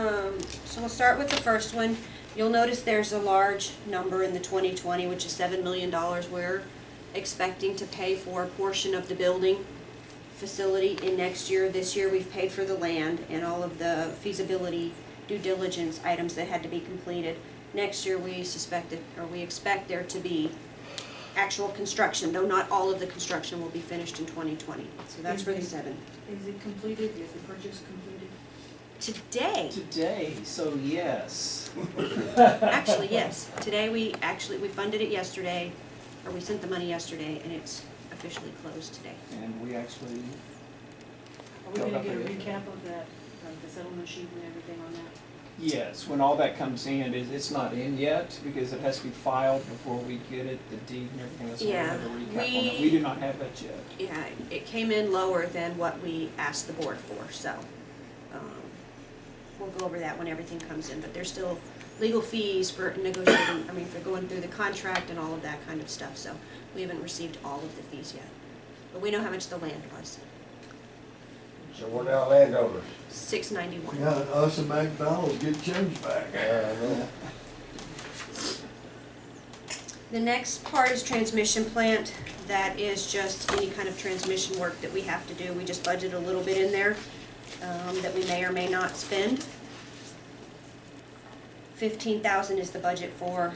So we'll start with the first one. You'll notice there's a large number in the 2020, which is $7 million. We're expecting to pay for a portion of the building facility in next year. This year we've paid for the land and all of the feasibility due diligence items that had to be completed. Next year we expect there to be actual construction, though not all of the construction will be finished in 2020. So that's for the 7. Is it completed? Is the purchase completed? Today, Today, so yes. actually, yes. Today we funded it yesterday, or we sent the money yesterday, and it's officially closed today. And we actually, Are we gonna get a recap of that, of the settlement sheet and everything on that? yes, when all that comes in, it's not in yet because it has to be filed before we get it, the deed and everything else. So we'll have a recap on it. We do not have that yet. Yeah, it came in lower than what we asked the board for, so we'll go over that when everything comes in. But there's still legal fees for negotiating, for going through the contract and all of that kind of stuff. So we haven't received all of the fees yet. But we know how much the land was, So we're now landowners. $691. Yeah, us and McDonald's get change back. Yeah, I know. The next part is transmission plant. That is just any kind of transmission work that we have to do. We just budget a little bit in there that we may or may not spend. $15,000 is the budget for,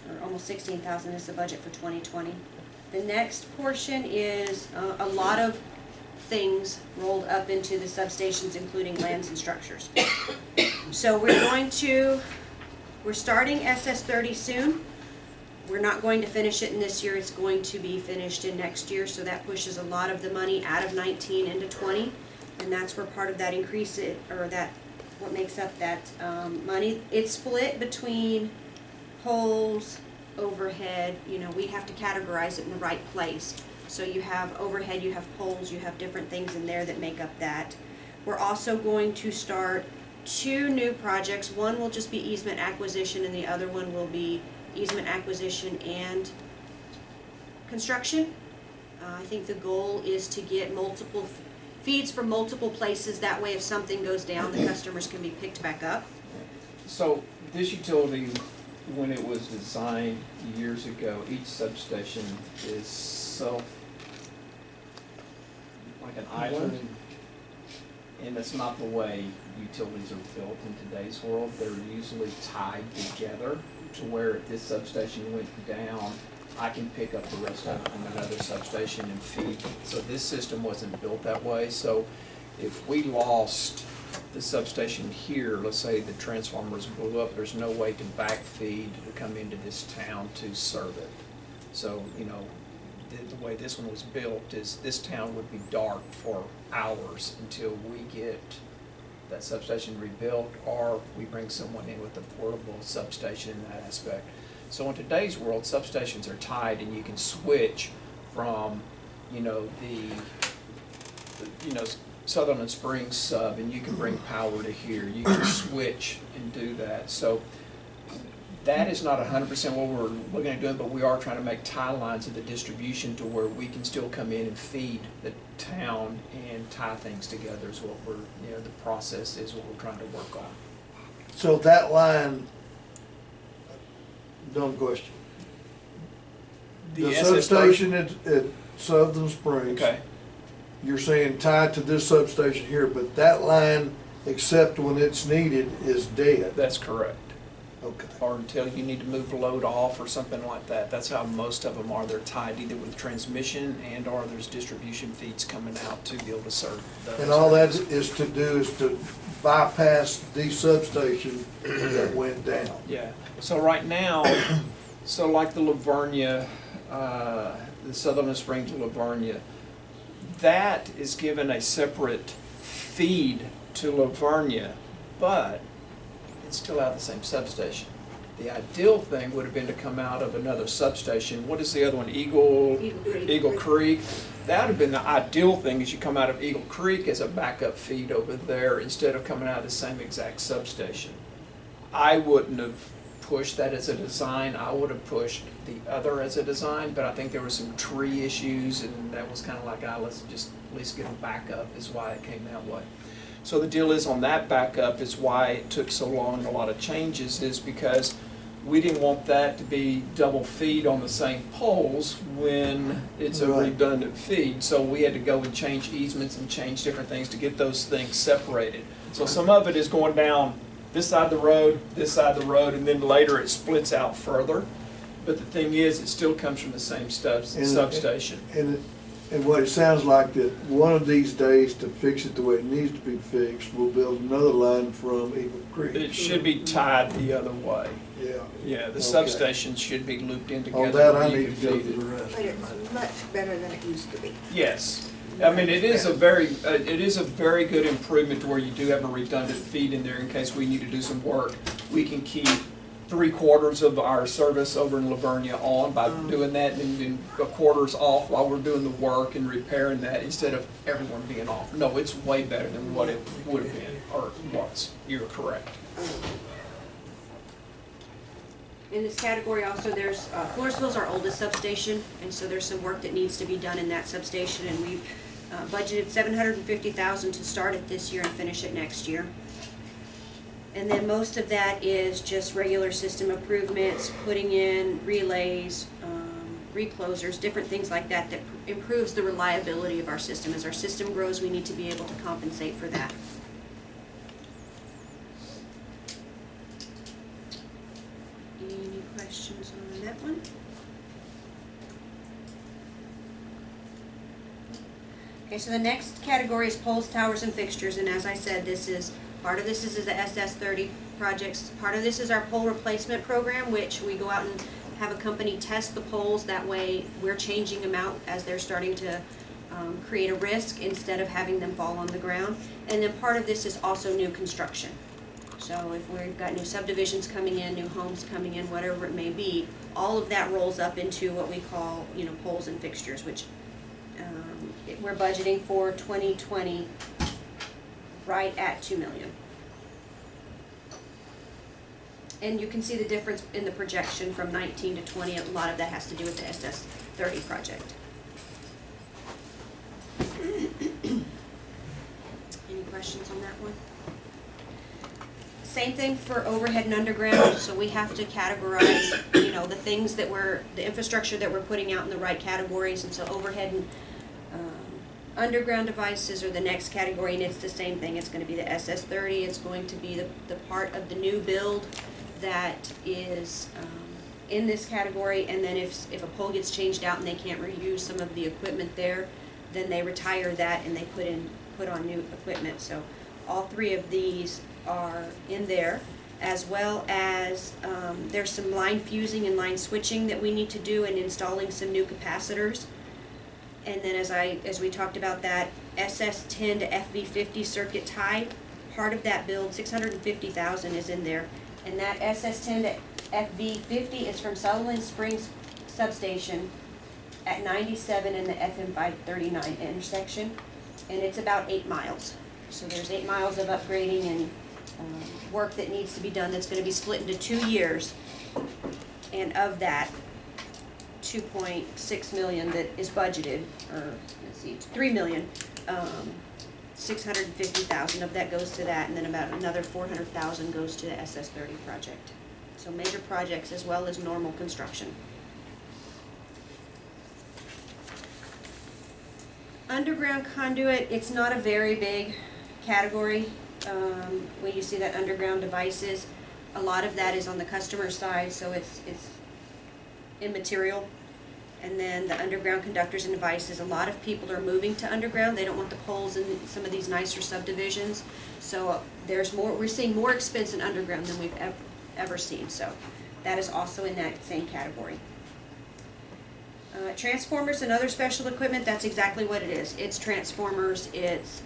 or almost $16,000 is the budget for 2020. The next portion is a lot of things rolled up into the substations, including lands and structures. So we're starting SS30 soon. We're not going to finish it in this year. It's going to be finished in next year, so that pushes a lot of the money out of 19 into 20, and that's where part of that increase, what makes up that money. It's split between poles, overhead. We have to categorize it in the right place. So you have overhead, you have poles, you have different things in there that make up that. We're also going to start 2 new projects. One will just be easement acquisition, and the other one will be easement acquisition and construction. I think the goal is to get multiple feeds from multiple places. That way if something goes down, the customers can be picked back up. So this utility, when it was designed years ago, each substation is like an island, and that's not the way utilities are built in today's world. They're usually tied together to where if this substation went down, I can pick up the rest of it from another substation and feed. So this system wasn't built that way. So if we lost the substation here, let's say the transformers blew up, there's no way to backfeed to come into this town to serve it. So, the way this one was built is this town would be dark for hours until we get that substation rebuilt, or we bring someone in with a portable substation in that aspect. So in today's world, substations are tied, and you can switch from, Sutherland Springs sub, and you can bring power to here. You can switch and do that. So that is not 100% what we're looking at doing, but we are trying to make tie lines of the distribution to where we can still come in and feed the town and tie things together is what we're, the process is what we're trying to work on. So that line, dumb question. The substation at Southern Springs, Okay. you're saying tied to this substation here, but that line, except when it's needed, is dead. That's correct. Okay. Or until you need to move the load off or something like that. That's how most of them are. They're tied either with transmission and or there's distribution feeds coming out to be able to serve those. And all that is to bypass the substation that went down. Yeah. So right now, so like the Lavernia, the Sutherland Springs to Lavernia, that is given a separate feed to Lavernia, but it's still out of the same substation. The ideal thing would have been to come out of another substation. What is the other one? Eagle Creek. That would have been the ideal thing, is you come out of Eagle Creek as a backup feed over there instead of coming out of the same exact substation. I wouldn't have pushed that as a design. I would have pushed the other as a design, but I think there were some tree issues, and that was kind of like, let's just at least get a backup is why it came that way. So the deal is on that backup is why it took so long and a lot of changes is because we didn't want that to be double feed on the same poles when it's a Right. redundant feed. So we had to go and change easements and change different things to get those things separated. So some of it is going down this side of the road, and then later it splits out further. But the thing is, it still comes from the same substation. And what it sounds like that one of these days to fix it the way it needs to be fixed, we'll build another line from Eagle Creek. It should be tied the other way. Yeah. Yeah, the Okay. substation should be looped in together. On that, I where you need to can go feed through it. the rest. But it's much better than it used to be. Yes. I mean, it is a very good improvement to where you do have a redundant feed in there in case we need to do some work. We can keep 3/4 of our service over in Livonia on by doing that, and then a quarter's off while we're doing the work and repairing that instead of everyone being off. No, it's way better than what it would have been, or was. You're correct. In this category also, there's, Floresville's our oldest substation, and so there's some work that needs to be done in that substation, and we've budgeted $750,000 to start it this year and finish it next year. And then most of that is just regular system improvements, putting in relays, reclosers, different things like that that improves the reliability of our system. As our system grows, we need to be able to compensate for that. Any questions on that one? Okay, so the next category is poles, towers, and fixtures, and as I said, part of this is the SS30 projects. Part of this is our pole replacement program, which we go out and have a company test the poles. That way, we're changing them out as they're starting to create a risk instead of having them fall on the ground. And then part of this is also new construction. So if we've got new subdivisions coming in, new homes coming in, whatever it may be, all of that rolls up into what we call, poles and fixtures, which we're budgeting for 2020 right at $2 million. And you can see the difference in the projection from 19 to 20. A lot of that has to do with the SS30 project. Any questions on that one? Same thing for overhead and underground. So we have to categorize, the things that the infrastructure that we're putting out in the right categories. And so overhead and underground devices are the next category, and it's the same thing. It's going to be the SS30. It's going to be the part of the new build that is in this category, and then if a pole gets changed out and they can't reuse some of the equipment there, then they retire that and they put on new equipment. So all three of these are in there, as well as there's some line fusing and line switching that we need to do, and installing some new capacitors. And then as we talked about that SS10 to FV50 circuit tie, part of that build, $650,000 is in there. And that SS10 to FV50 is from Sutherland Springs Substation at 97 in the FM539 intersection. And it's about 8 miles. So there's 8 miles of upgrading and work that needs to be done that's going to be split into 2 years. And of that, $2.6 million that is budgeted, or let's see, it's $3 million. $650,000 of that goes to that, and then about another $400,000 goes to the SS30 project. So major projects as well as normal construction. Underground conduit, it's not a very big category. When you see that underground devices, a lot of that is on the customer side, so it's immaterial. And then the underground conductors and devices, a lot of people are moving to underground. They don't want the poles in some of these nicer subdivisions. So we're seeing more expense in underground than we've ever seen. So that is also in that same category. Transformers and other special equipment, that's exactly what it is. It's transformers, it's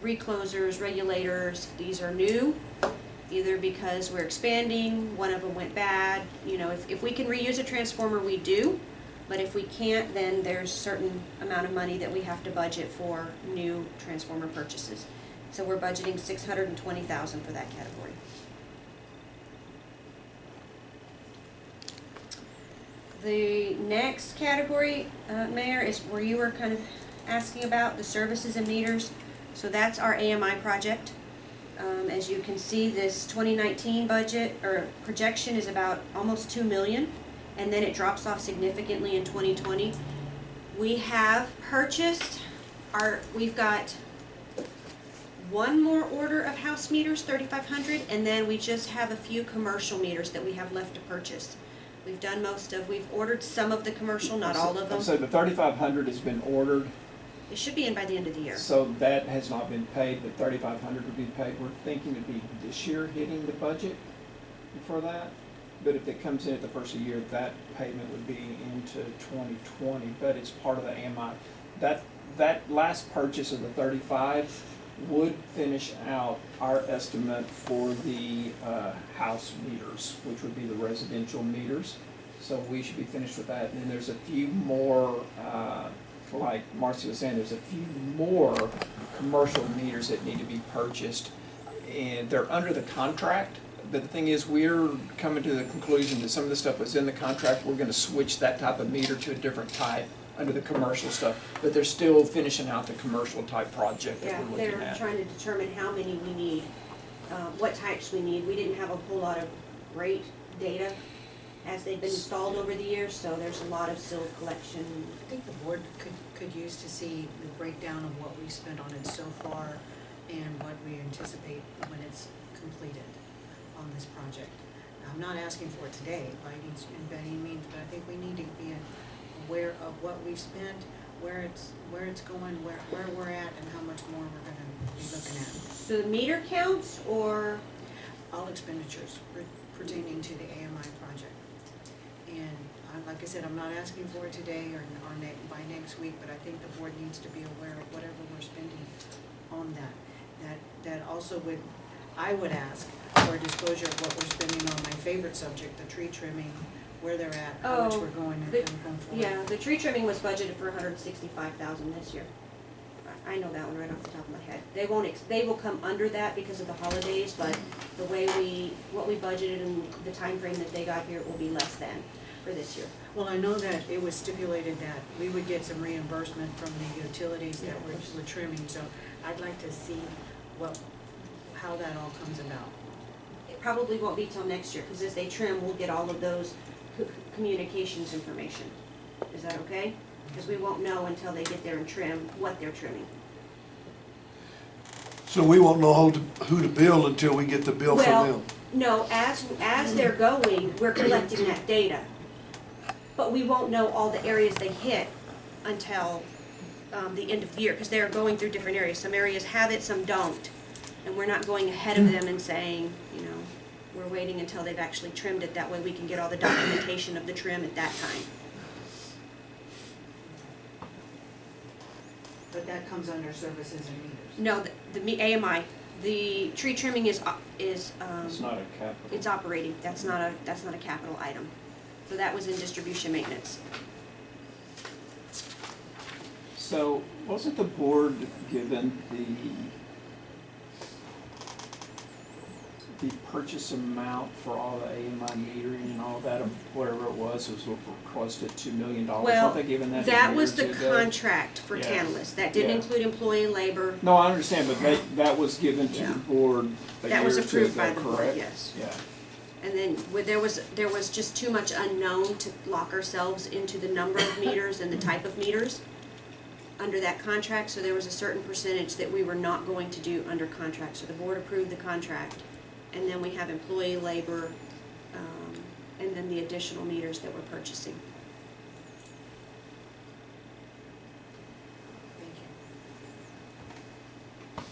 reclosers, regulators. These are new, either because we're expanding, one of them went bad. If we can reuse a transformer, we do. But if we can't, then there's a certain amount of money that we have to budget for new transformer purchases. So we're budgeting $620,000 for that category. The next category, Mayor, is where you were kind of asking about the services and meters. So that's our AMI project. As you can see, this 2019 budget or projection is about almost 2 million, and then it drops off significantly in 2020. We have purchased we've got one more order of house meters, 3,500, and then we just have a few commercial meters that we have left to purchase. We've ordered some of the commercial, not all of them. So the 3,500 has been ordered, It should be in by the end of the year. so that has not been paid, but 3,500 will be paid. We're thinking it'd be this year hitting the budget for that. But if it comes in at the first of the year, that payment would be into 2020, but it's part of the AMI. That last purchase of the 35 would finish out our estimate for the house meters, which would be the residential meters. So we should be finished with that. And then there's a few more, like Marcy was saying, there's a few more commercial meters that need to be purchased. And they're under the contract. But the thing is, we're coming to the conclusion that some of the stuff was in the contract. We're gonna switch that type of meter to a different type under the commercial stuff. But they're still finishing out the commercial type project that Yeah, we're looking they're at. trying to determine how many we need, what types we need. We didn't have a whole lot of rate data as they've been installed over the years, so there's a lot of still collection. I think the board could use to see the breakdown of what we spent on it so far and what we anticipate when it's completed on this project. Now, I'm not asking for it today by any means, but I think we need to be aware of what we've spent, where it's going, where we're at, and how much more we're gonna be looking at. So the meter counts, or, All expenditures pertaining to the AMI project. And like I said, I'm not asking for it today or by next week, but I think the board needs to be aware of whatever we're spending on that. That also I would ask for a disclosure of what we're spending on my favorite subject, the tree trimming, where they're at, how much we're going and going forward. yeah, the tree trimming was budgeted for 165,000 this year. I know that one right off the top of my head. They will come under that because of the holidays, but the way what we budgeted and the time frame that they got here will be less than for this year. Well, I know that it was stipulated that we would get some reimbursement from the utilities that we're trimming, so I'd like to see how that all comes about. It probably won't be till next year, because as they trim, we'll get all of those communications information. Is that okay? Because we won't know until they get there and trim what they're trimming. So we won't know who to bill until we get the bill from Well, them. no, as they're going, we're collecting that data. But we won't know all the areas they hit until the end of the year, because they're going through different areas. Some areas have it, some don't. And we're not going ahead of them and saying, you know, we're waiting until they've actually trimmed it. That way we can get all the documentation of the trim at that time. But that comes under services and meters. No, the AMI, the tree trimming is It's not a capital. it's operating. That's not a capital item. So that was in distribution maintenance. So wasn't the board given the purchase amount for all the AMI metering and all that, of whatever it was requested $2 million? Well, Weren't they given that that a was year the or two ago? contract for Yeah. Tantalus. That didn't Yeah. include employee and labor. No, I understand, but that was given to Yeah. the board a That year was or two approved ago, by the board, correct? yes. Yeah. And then there was just too much unknown to lock ourselves into the number of meters and the type of meters under that contract, so there was a certain percentage that we were not going to do under contract. So the board approved the contract, and then we have employee labor, and then the additional meters that we're purchasing. Thank you.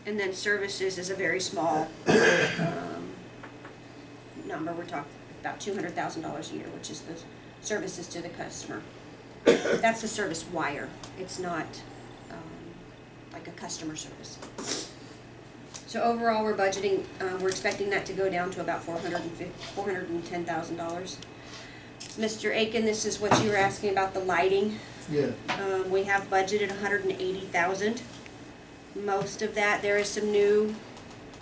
And then services is a very small number. We're talking about $200,000 a year, which is the services to the customer. That's the service wire. It's not like a customer service. So overall, we're budgeting, we're expecting that to go down to about $410,000. Mr. Aiken, this is what you were asking about the lighting. Yeah. We have budgeted $180,000. Most of that, there is some new,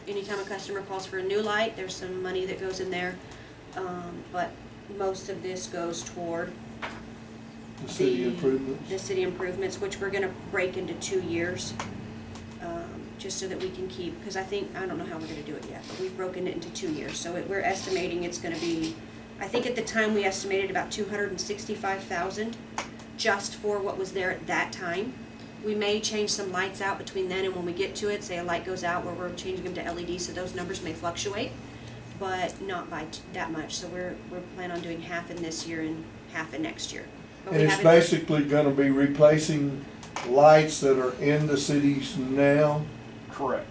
anytime a customer calls for a new light, there's some money that goes in there. But most of this goes toward The city improvements? The city improvements, which we're gonna break into 2 years, just so that we can keep, because I don't know how we're gonna do it yet, but we've broken it into 2 years. So we're estimating it's gonna be, I think at the time we estimated about 265,000 just for what was there at that time. We may change some lights out between then and when we get to it, say a light goes out where we're changing them to LED, so those numbers may fluctuate, but not by that much. So we're planning on doing half in this year and half in next year. But And we it's haven't- basically gonna be replacing lights that are in the cities now? Correct.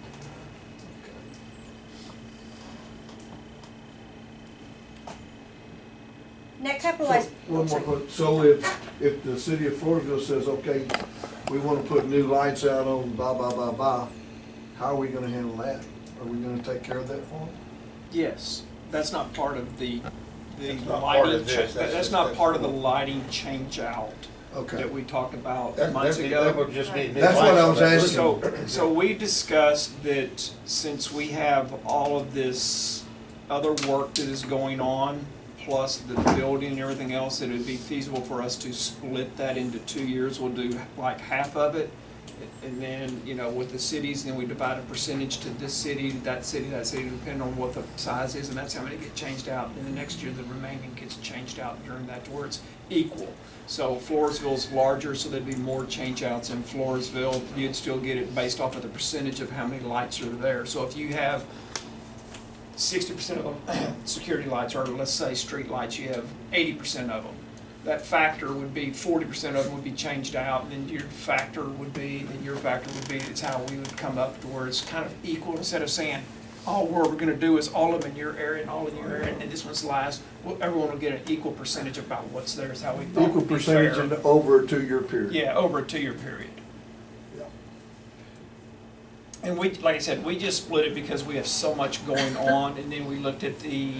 Net capitalized. One more, quick. So if the city of Floresville says, okay, we wanna put new lights out on blah, blah, blah, blah, how are we gonna handle that? Are we gonna take care of that for them? Yes, that's not part of the That's not part lighting, of this, that's that's just- not that's part of the cool. lighting change out Okay. that we talked about That months that ago. would just be. That's what I was asking. So we discussed that since we have all of this other work that is going on, plus the building and everything else, that it would be feasible for us to split that into 2 years. We'll do like half of it, and then, with the cities, then we divide a percentage to this city, depending on what the size is, and that's how many get changed out. And the next year, the remaining gets changed out during that to where it's equal. So Floresville's larger, so there'd be more change outs in Floresville. You'd still get it based off of the percentage of how many lights are there. So if you have 60% of them security lights, or let's say street lights, you have 80% of them. That factor would be 40% of them would be changed out, and then your factor would be, it's how we would come up to where it's kind of equal, instead of saying, all we're gonna do is all of them in your area and all in your area, and then this one's last. Well, everyone will get an equal percentage about what's there, is how we thought Equal would be percentage fair. in over a 2-year period? Yeah, over a 2-year period. Yeah. And we, like I said, we just split it because we have so much going on, and then we looked at the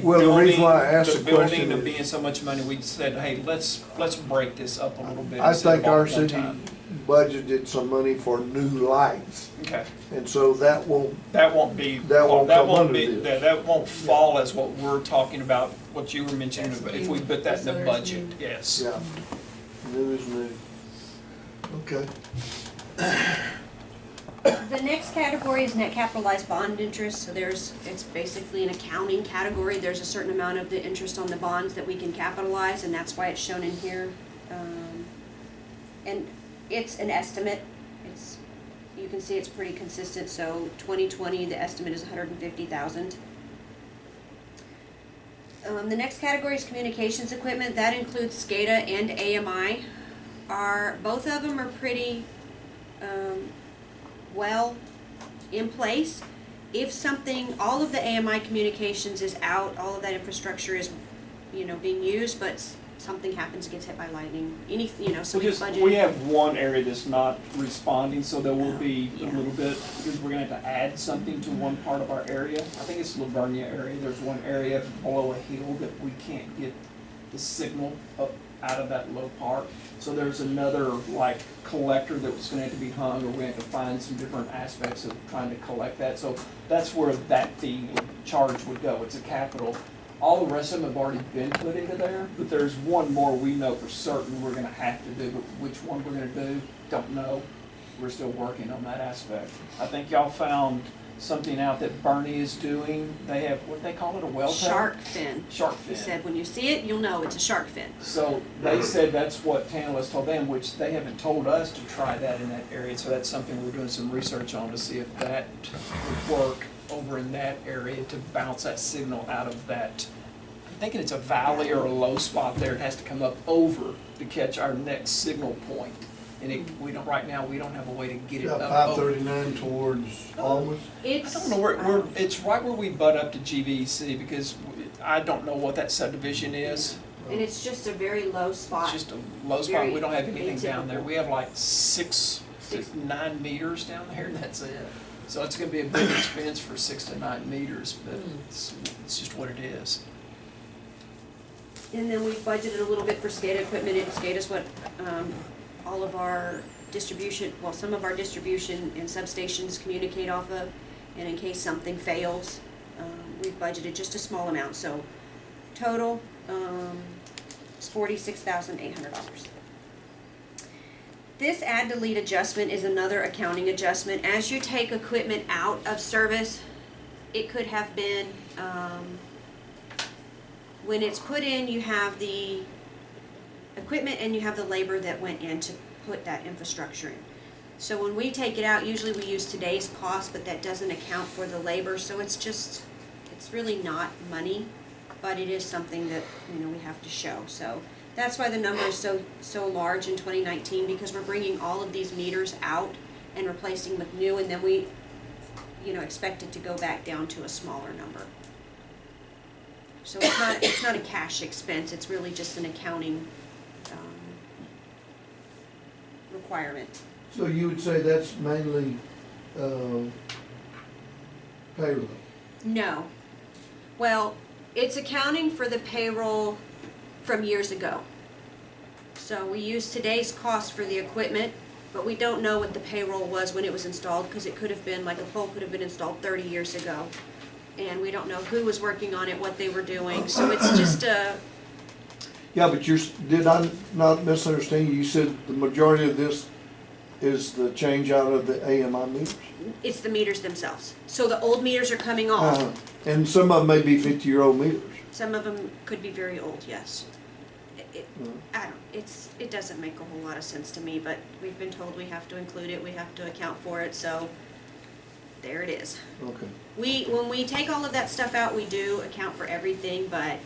Well, the building, reason why I asked the building question of is- being so much money, we said, hey, let's break this up a little bit. I instead of think all our at one city time. budgeted some money for new lights, Okay, and so that won't, that won't be, That won't come under be, this. that won't fall as what we're talking about, what you were mentioning, That's if we new. put that in the So there's budget, new. yes. yeah, new is new. Okay. The next category is net capitalized bond interest, so it's basically an accounting category. There's a certain amount of the interest on the bonds that we can capitalize, and that's why it's shown in here. And it's an estimate. You can see it's pretty consistent, so 2020, the estimate is 150,000. The next category is communications equipment. That includes SCADA and AMI. Both of them are pretty well in place. If something, all of the AMI communications is out, all of that infrastructure is, being used, but something happens, gets hit by lightning, so we budget. We have one area that's not responding, so there will be a little bit, because we're gonna have to add something to one part of our area. I think it's Lavernia area. There's one area below a hill that we can't get the signal up out of that low part. So there's another collector that was gonna have to be hung, or we're gonna have to find some different aspects of trying to collect that. So that's where that fee charge would go. It's a capital. All the rest of them have already been put into there, but there's one more we know for certain we're gonna have to do, but which one we're gonna do, don't know. We're still working on that aspect. I think y'all found something out that Bernie is doing. They have, what do they call it, a well tower? Shark fin. Shark He fin. said, when you see it, you'll know it's a shark fin. So they said that's what Tantalus told them, which they haven't told us to try that in that area. So that's something we're doing some research on to see if that would work over in that area to bounce that signal out of that. I'm thinking it's a valley or a low spot there. It has to come up over to catch our next signal point. And right now, we don't have a way to get it Yeah, up over. 539 towards Almas. I don't know, it's right where we butt up to GVEC, because I don't know what that subdivision is. And it's just a very low spot. It's just a low spot, we don't have anything down there. atypical. We have like 6 to 9 meters down there, and that's it. So it's gonna be a big expense for 6 to 9 meters, but it's just what it is. And then we budgeted a little bit for SCADA equipment, and SCADA's what all of our distribution, well, some of our distribution and substations communicate off of, and in case something fails, we've budgeted just a small amount, so total, is $46,800. This add delete adjustment is another accounting adjustment. As you take equipment out of service, it could have been, when it's put in, you have the equipment and you have the labor that went in to put that infrastructure in. So when we take it out, usually we use today's cost, but that doesn't account for the labor, so it's really not money, but it is something that, we have to show. So that's why the number is so large in 2019, because we're bringing all of these meters out and replacing with new, and then we, expect it to go back down to a smaller number. So it's not a cash expense, it's really just an accounting requirement. So you would say that's mainly payroll? No. Well, it's accounting for the payroll from years ago. So we use today's cost for the equipment, but we don't know what the payroll was when it was installed, because it could have been, like a pole could have been installed 30 years ago. And we don't know who was working on it, what they were doing, so it's just a... Yeah, but did I not misunderstand you? You said the majority of this is the change out of the AMI meters? It's the meters themselves. So the old meters are coming off. And some of them may be 50-year-old meters. Some of them could be very old, yes. It doesn't make a whole lot of sense to me, but we've been told we have to include it, we have to account for it, so there it is. Okay. When we take all of that stuff out, we do account for everything, but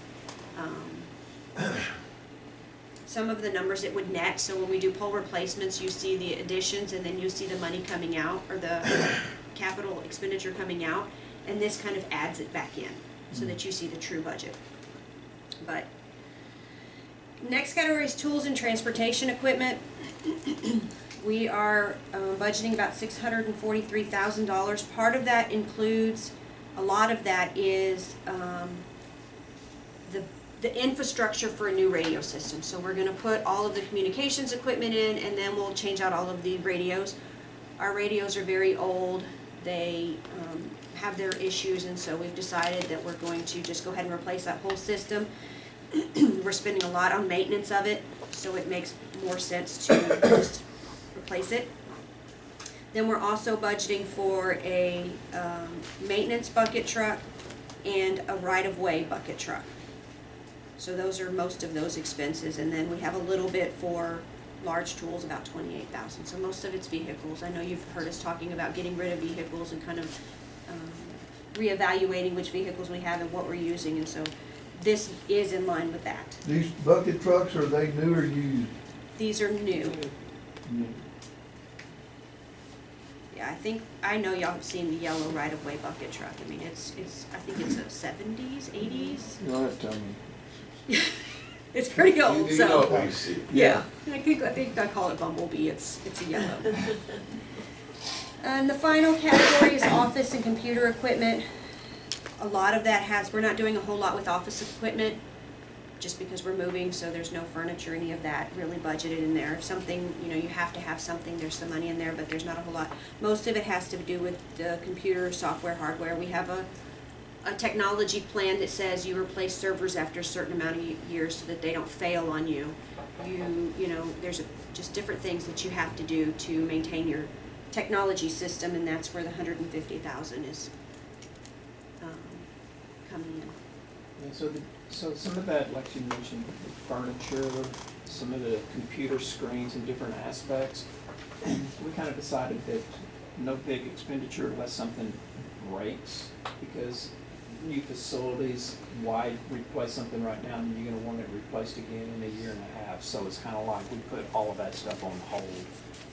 some of the numbers it would net, so when we do pole replacements, you see the additions and then you see the money coming out, or the capital expenditure coming out, and this kind of adds it back in so that you see the true budget. But next category is tools and transportation equipment. We are budgeting about $643,000. Part of that includes, a lot of that is the infrastructure for a new radio system. So we're going to put all of the communications equipment in, and then we'll change out all of the radios. Our radios are very old. They have their issues, and so we've decided that we're going to just go ahead and replace that whole system. We're spending a lot on maintenance of it, so it makes more sense to just replace it. Then we're also budgeting for a maintenance bucket truck and a right-of-way bucket truck. So those are most of those expenses, and then we have a little bit for large tools, about $28,000. So most of it's vehicles. I know you've heard us talking about getting rid of vehicles and kind of reevaluating which vehicles we have and what we're using, and so this is in line with that. These bucket trucks, are they new or used? These are new. New. Yeah, I know y'all have seen the yellow right-of-way bucket truck. I mean, I think it's a 70s, 80s. You don't have to tell me. It's pretty old, You know so. what you see. Yeah, I think I call it Bumblebee. It's a yellow. And the final category is office and computer equipment. A lot of that we're not doing a whole lot with office equipment, just because we're moving, so there's no furniture, any of that really budgeted in there. If something, you have to have something, there's some money in there, but there's not a whole lot. Most of it has to do with the computer, software, hardware. We have a technology plan that says you replace servers after a certain amount of years so that they don't fail on you. There's just different things that you have to do to maintain your technology system, and that's where the $150,000 is coming in. And so some of that, like you mentioned, the furniture, some of the computer screens and different aspects, we kind of decided that no big expenditure unless something breaks, because new facilities, why replace something right now and you're going to want it replaced again in a year and a half? So it's kind of like we put all of that stuff on hold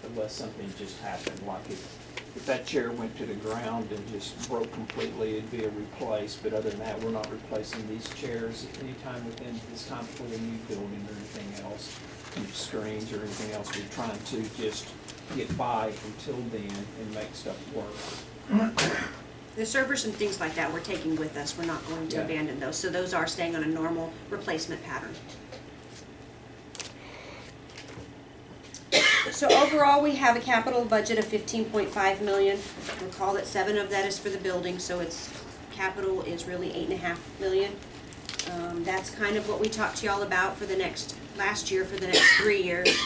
unless something just happened. Like if that chair went to the ground and just broke completely, it'd be a replace. But other than that, we're not replacing these chairs anytime within this time for the new building or anything else, screens or anything else. We're trying to just get by until then and make stuff work. The servers and things like that we're taking with us. We're not going to abandon those. So those are staying on a normal replacement pattern. So overall, we have a capital budget of $15.5 million. Recall that 7 of that is for the building, so its capital is really $8.5 million. That's kind of what we talked to y'all about for last year for the next 3 years.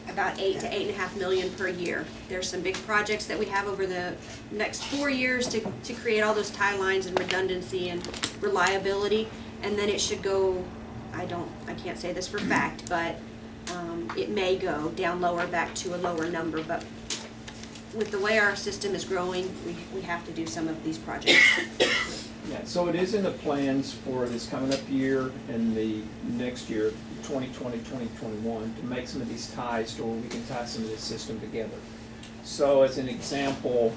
About 8 to 8.5 million per year. There's some big projects that we have over the next 4 years to create all those tie lines and redundancy and reliability, and then it should go, I can't say this for fact, but it may go down lower back to a lower number, but with the way our system is growing, we have to do some of these projects. Yeah, so it is in the plans for this coming up year and the next year, 2020, 2021, to make some of these ties to where we can tie some of this system together. So as an example,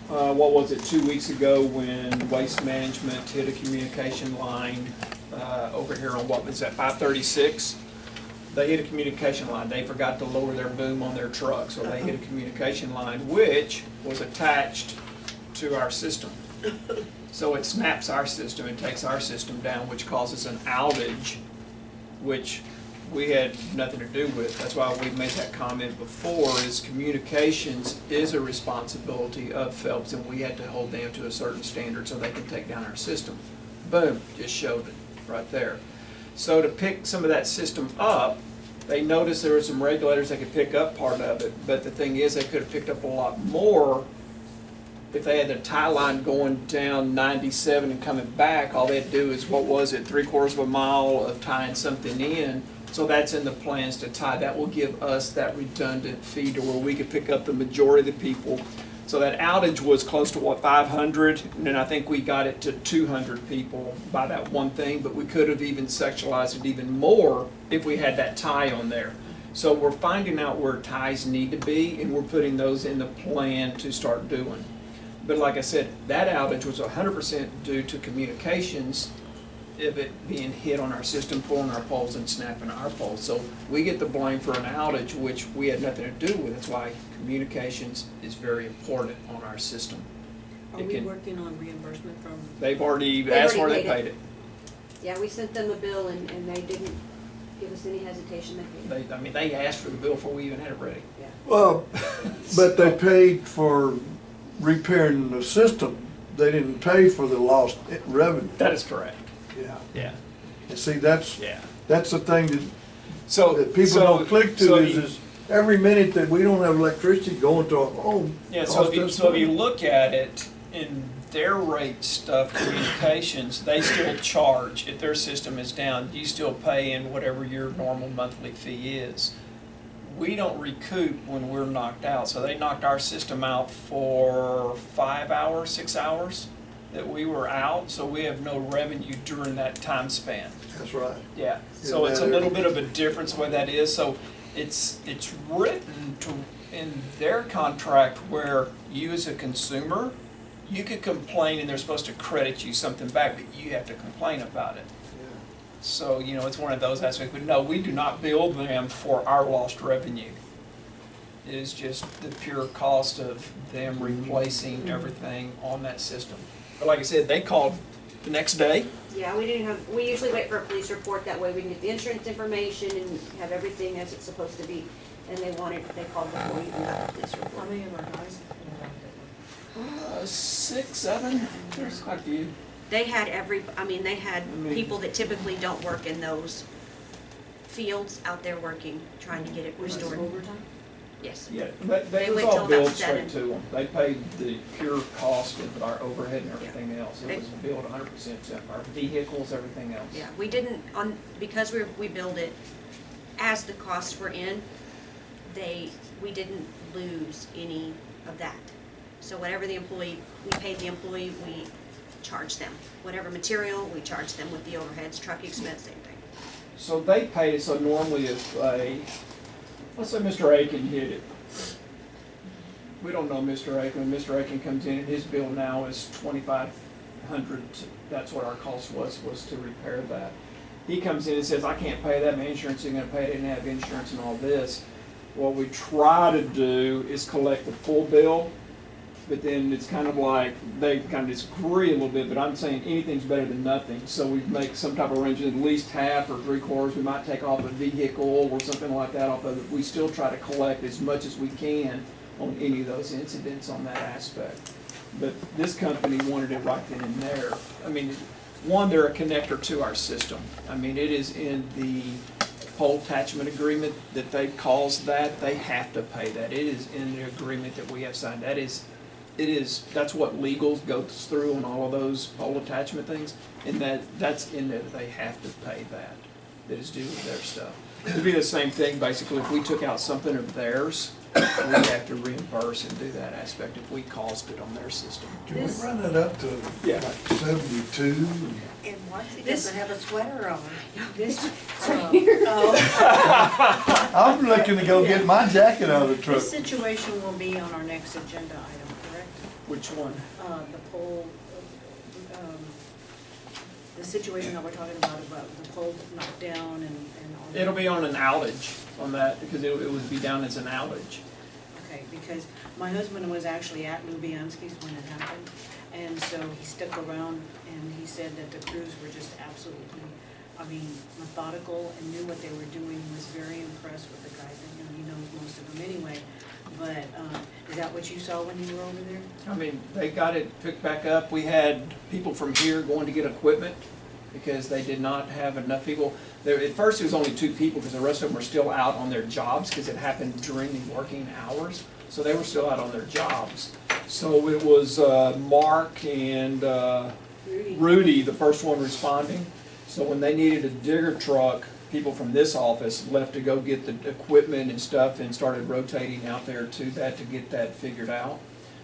what was it, 2 weeks ago when Waste Management hit a communication line over here on, what was that, 536? They hit a communication line. They forgot to lower their boom on their truck, so they hit a communication line which was attached to our system. So it snaps our system and takes our system down, which causes an outage, which we had nothing to do with. That's why we made that comment before, is communications is a responsibility of Felps, and we had to hold them to a certain standard so they can take down our system. Boom, just showed it right there. So to pick some of that system up, they noticed there were some regulators that could pick up part of it, but the thing is they could have picked up a lot more if they had the tie line going down 97 and coming back. All they had to do is, what was it, 3/4 of a mile of tying something in. So that's in the plans to tie. That will give us that redundant feeder where we could pick up the majority of the people. So that outage was close to, what, 500? And then I think we got it to 200 people by that one thing, but we could have even sectionalized it even more if we had that tie on there. So we're finding out where ties need to be, and we're putting those in the plan to start doing. But like I said, that outage was 100% due to communications, of it being hit on our system, pulling our poles and snapping our poles. So we get the blame for an outage, which we had nothing to do with. That's why communications is very important on our system. Are we working on reimbursement from? They've already asked where they paid it. Yeah, we sent them a bill and they didn't give us any hesitation. They paid it. I mean, they asked for the bill before we even had it ready. Yeah. Well, but they paid for repairing the system. They didn't pay for the lost revenue. That is correct. Yeah. Yeah. And see, that's Yeah. the thing So that people so- don't click to so is every minute that we don't have electricity going to our home. Yeah, so costs us if you money. look at it, in their rate stuff, communications, they still charge. If their system is down, you still pay in whatever your normal monthly fee is. We don't recoup when we're knocked out, so they knocked our system out for 5 hours, 6 hours that we were out, so we have no revenue during that time span. That's right. Yeah, so it's a little bit of a difference the way that is. So it's written to, in their contract, where you as a consumer, you could complain and they're supposed to credit you something back, but you have to complain about it. So, you know, it's one of those aspects, but no, we do not bill them for our lost revenue. It is just the pure cost of them replacing everything on that system. But like I said, they called the next day. Yeah, we usually wait for a police report, that way we can get the insurance information and have everything as it's supposed to be. And they called before we even got the police How report. many of our guys have 6, 7, there's quite a few. They had they had people that typically don't work in those fields out there working, trying to get it restored. overtime? Yes. Yeah, but They they was wait all till about billed 7. straight to them. They paid the pure cost of our overhead and everything else. They- It was billed 100% to our vehicles, everything else. Yeah, we didn't, because we billed it as the costs were in, we didn't lose any of that. So whatever the employee, we paid the employee, we charged them. Whatever material, we charged them with the overheads, truck expense, same thing. So they paid it, so normally if let's say Mr. Aiken hit it. We don't know Mr. Aiken. When Mr. Aiken comes in, and his bill now is $2,500. That's what our cost was to repair that. He comes in and says, I can't pay that, my insurance isn't gonna pay it, I didn't have insurance and all this. What we try to do is collect the full bill, but then it's kind of like, they kind of disagree a little bit, but I'm saying anything's better than nothing. So we make some type of arrangement, at least half or 3/4, we might take off a vehicle or something like that off of it. We still try to collect as much as we can on any of those incidents on that aspect. But this company wanted it right then and there. I mean, one, they're a connector to our system. I mean, it is in the pole attachment agreement that they calls that, they have to pay that. It is in the agreement that we have signed. That's what legal goes through on all of those pole attachment things, and that's in there, that they have to pay that is due to their stuff. It'd be the same thing, basically, if we took out something of theirs, we have to reimburse and do that aspect if we caused it on their system. Can we run it up to Yeah. like 72? And Marcy This- doesn't have a sweater on. This, I'm looking to go get my jacket out of the truck. This situation will be on our next agenda item, correct? Which one? The pole, the situation that we're talking about the pole knocked down and all that. It'll be on an outage on that, because it would be down as an outage. Okay, because my husband was actually at Lubianski's when it happened, and so he stuck around, and he said that the crews were just absolutely, methodical and knew what they were doing. He was very impressed with the guys, and he knows most of them anyway. But, is that what you saw when you were over there? I mean, they got it picked back up. We had people from here going to get equipment because they did not have enough people. At first, it was only 2 people because the rest of them were still out on their jobs because it happened during the working hours. So they were still out on their jobs. So it was Mark and Rudy, the first one responding. So when they needed a digger truck, people from this office left to go get the equipment and stuff and started rotating out there to that to get that figured out.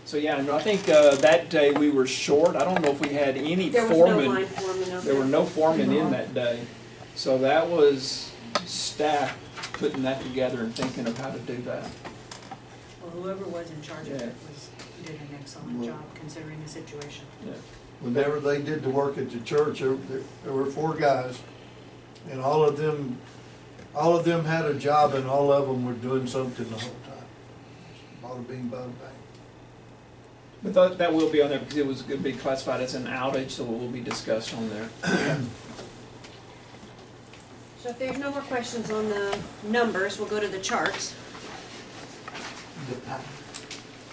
So yeah, and I think that day we were short. I don't know if we had any there was foremen. no line foreman out There were there. no foremen in that day. So that was staff putting that together and thinking of how to do that. Well, whoever was in charge of Yeah. it did an excellent job considering the situation. Yeah. Whenever they did the work at the church, there were 4 guys, and all of them had a job, and all of them were doing something the whole time. Bada bing, bada bang. But that will be on there because it was going to be classified as an outage, so it will be discussed on there. So if there's no more questions on the numbers, we'll go to the charts.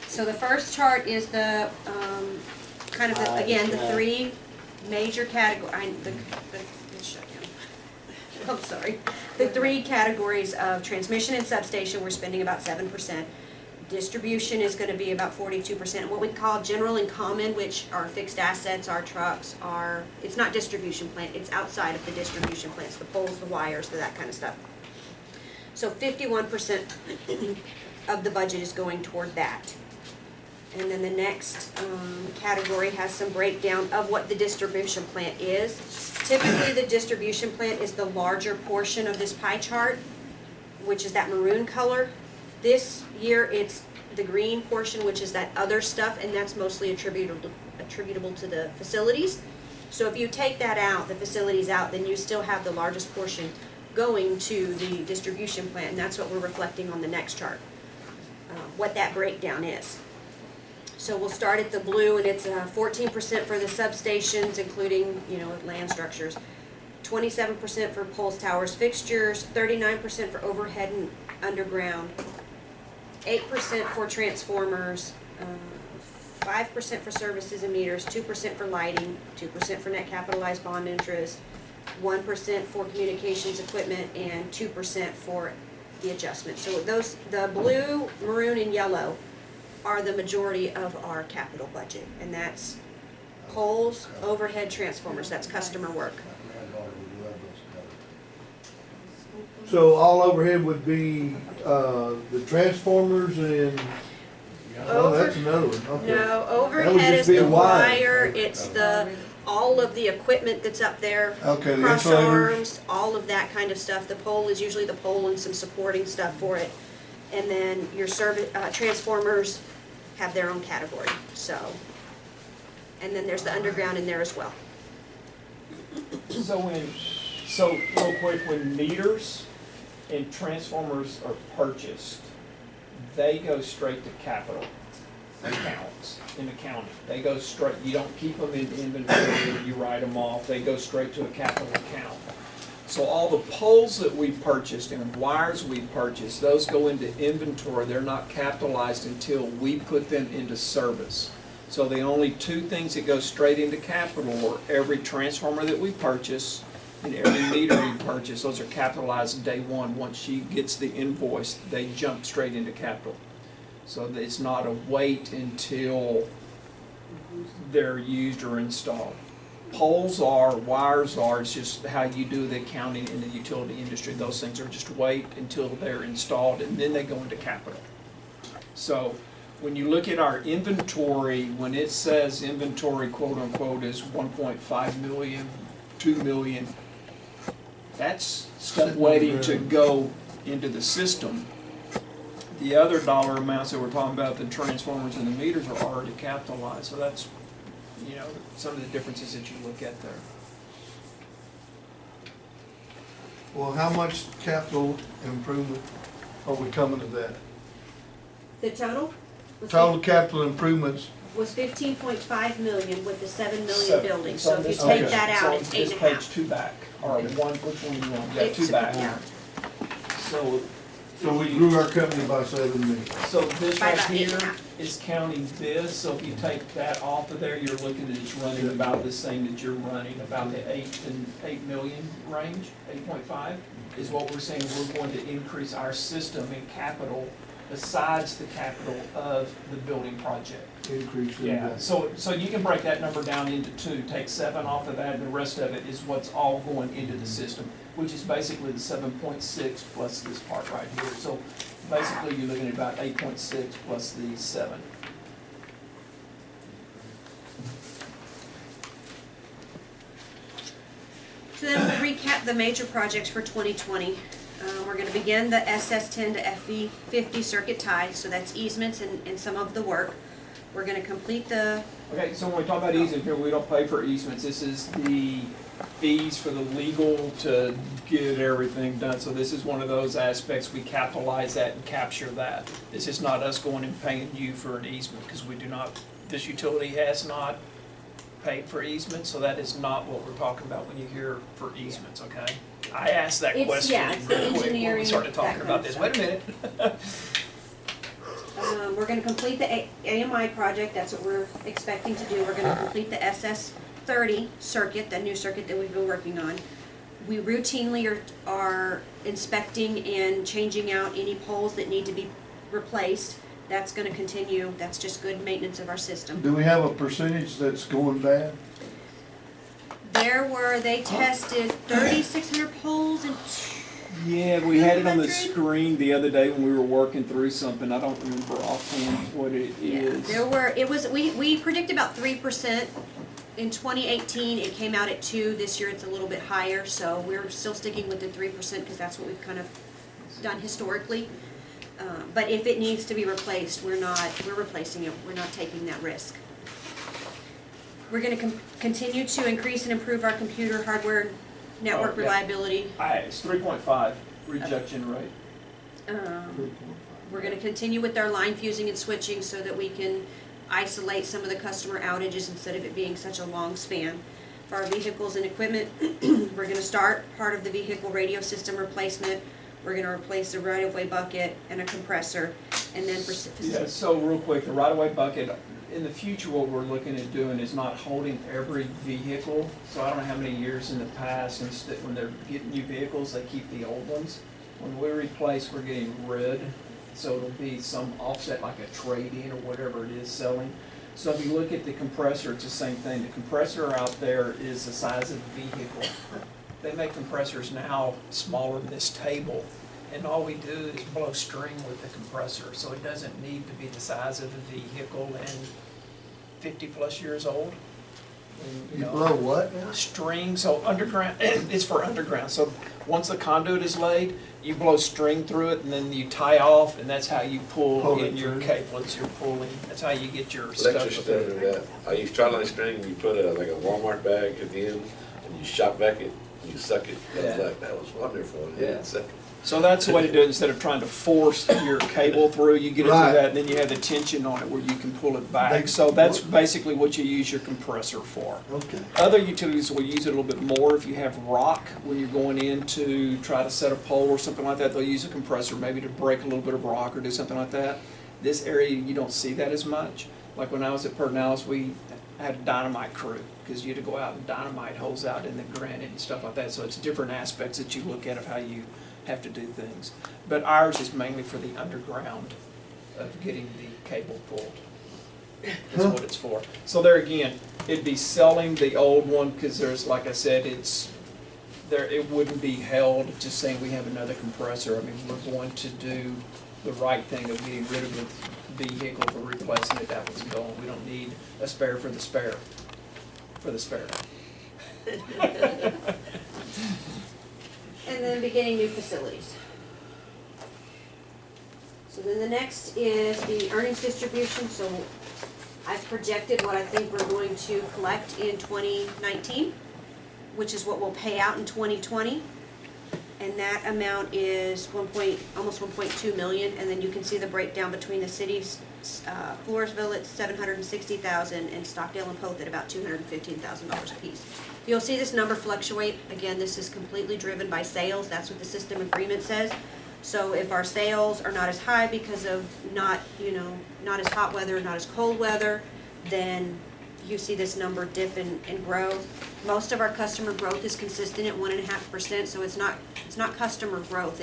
So the first chart is the, kind of, again, the 3 major categories, let's shut down. I'm sorry. The 3 categories of transmission and substation, we're spending about 7%. Distribution is gonna be about 42%. What we call general and common, which are fixed assets, our trucks, it's not distribution plant, it's outside of the distribution plants, the poles, the wires, that kind of stuff. So 51% of the budget is going toward that. And then the next category has some breakdown of what the distribution plant is. Typically, the distribution plant is the larger portion of this pie chart, which is that maroon color. This year, it's the green portion, which is that other stuff, and that's mostly attributable to the facilities. So if you take that out, the facilities out, then you still have the largest portion going to the distribution plant, and that's what we're reflecting on the next chart, what that breakdown is. So we'll start at the blue, and it's 14% for the substations, including, land structures, 27% for poles, towers, fixtures, 39% for overhead and underground, 8% for transformers, 5% for services and meters, 2% for lighting, 2% for net capitalized bond interest, 1% for communications equipment, and 2% for the adjustment. So the blue, maroon, and yellow are the majority of our capital budget, and that's poles, overhead, transformers, that's customer work. So all overhead would be, the transformers and, oh, that's another one, okay. No, That would overhead just is be the a wire. wire, it's all of the equipment that's up there. Okay, the Cross insulators. arms, all of that kind of stuff. The pole is usually the pole and some supporting stuff for it. And then your transformers have their own category, so. And then there's the underground in there as well. So real quick, when meters and transformers are purchased, they go straight to capital accounts in accounting. They go straight, you don't keep them in inventory, you write them off, they go straight to a capital account. So all the poles that we purchased and wires we purchased, those go into inventory. They're not capitalized until we put them into service. So the only two things that go straight into capital are every transformer that we purchase and every meter we purchase. Those are capitalized day one. Once she gets the invoice, they jump straight into capital. So that it's not a wait until they're used or installed. Poles are, wires are, it's just how you do the accounting in the utility industry. Those things are just wait until they're installed and then they go into capital. So when you look at our inventory, when it says inventory quote unquote is 1.5 million, 2 million, that's stuff waiting to go into the system. The other dollar amounts that we're talking about, the transformers and the meters, are already capitalized. So that's, you know, some of the differences that you look at there. Well, how much capital improvement are we coming to that? The total? was Total capital improvements, Was 15.5 million with the 7 million So- building, it's so on if you this- take okay. that It's out, on it's this 8.5. page 2 back, or one, which one do you want? Yeah, It's- 2 back. yeah. So, so we grew our company by 7 million. so this By right about here 8.5. is counting this, so if you take that off of there, you're looking at it's running about the same that you're running, about the 8 million range, 8.5, is what we're saying we're going to increase our system in capital besides the capital of the building project. Increase in Yeah, that. so you can break that number down into 2, take 7 off of that, and the rest of it is what's all going into the system, which is basically the 7.6 plus this part right here. So basically, you're looking at about 8.6 plus the 7. So then we'll recap the major projects for 2020. We're gonna begin the SS10 to FV50 circuit tie, so that's easements and some of the work. We're gonna complete the, Okay, so when we talk about easement here, we don't pay for easements. This is the fees for the legal to get everything done. So this is one of those aspects, we capitalize that and capture that. This is not us going and paying you for an easement, because we do not, this utility has not paid for easements, so that is not what we're talking about when you hear for easements, okay? I asked that It's- question yeah, it's the real quick when we engineering, started that talking kind about of this. stuff. Wait a minute. we're gonna complete the AMI project, that's what we're expecting to do. We're gonna complete the SS30 circuit, the new circuit that we've been working on. We routinely are inspecting and changing out any poles that need to be replaced. That's gonna continue, that's just good maintenance of our system. Do we have a percentage that's going bad? They tested 3,600 poles and Yeah, we had it on the 200? screen the other day when we were working through something. I don't remember offhand what it is. we predict about 3%. In 2018, it came out at 2. This year, it's a little bit higher, so we're still sticking with the 3% because that's what we've kind of done historically. But if it needs to be replaced, we're replacing it. We're not taking that risk. We're going to continue to increase and improve our computer hardware network Oh, yeah. reliability. It's 3.5 rejection rate. We're going to continue with our line fusing and switching so that we can isolate some of the customer outages instead of it being such a long span. For our vehicles and equipment, we're going to start part of the vehicle radio system replacement. We're going to replace the right-of-way bucket and a compressor, and then for Yeah, so real quick, the right-of-way bucket, in the future, what we're looking at doing is not holding every vehicle. So I don't know how many years in the past, instead, when they're getting new vehicles, they keep the old ones. When we replace, we're getting rid, so it'll be some offset, like a trade-in or whatever it is selling. So if you look at the compressor, it's the same thing. The compressor out there is the size of the vehicle. They make compressors now smaller than this table, and all we do is blow string with the compressor, so it doesn't need to be the size of the vehicle and 50-plus years old. And, You know, blow what now? string, so underground, it's for underground. So once the conduit is laid, you blow string through it, and then you tie off, and that's how you pull Pull in it your through. cables. You're pulling. That's how you get your Electric stuff. stuff and that. I use tri-line string and you put like a Walmart bag at the end and you shop vac it, and you suck it. Yeah. That was wonderful. Yeah. Suck it. So that's the way to do it. Instead of trying to force your cable through, you get it Right. through that, and then you have the tension on it where you can pull it back. They- So that's basically what you use your compressor for. Okay. Other utilities will use it a little bit more if you have rock when you're going in to try to set a pole or something like that. They'll use a compressor maybe to break a little bit of rock or do something like that. This area, you don't see that as much. Like when I was at Pedernales, we had a dynamite crew, because you had to go out and dynamite holes out in the granite and stuff like that. So it's different aspects that you look at of how you have to do things. But ours is mainly for the underground of getting the cable pulled. That's what it's for. So there again, it'd be selling the old one, because there's, like I said, it wouldn't be held just saying we have another compressor. I mean, we're going to do the right thing of getting rid of the vehicle for replacing it. That was going. We don't need a spare for the spare. For the spare. And then beginning new facilities. So then the next is the earnings distribution. So I've projected what I think we're going to collect in 2019, which is what we'll pay out in 2020. And that amount is almost 1.2 million. And then you can see the breakdown between the cities. Floresville at $760,000 and Stockdale and Poth at about $215,000 apiece. You'll see this number fluctuate. Again, this is completely driven by sales. That's what the system agreement says. So if our sales are not as high because of not as hot weather, not as cold weather, then you see this number dip and grow. Most of our customer growth is consistent at 1.5%, so it's not customer growth,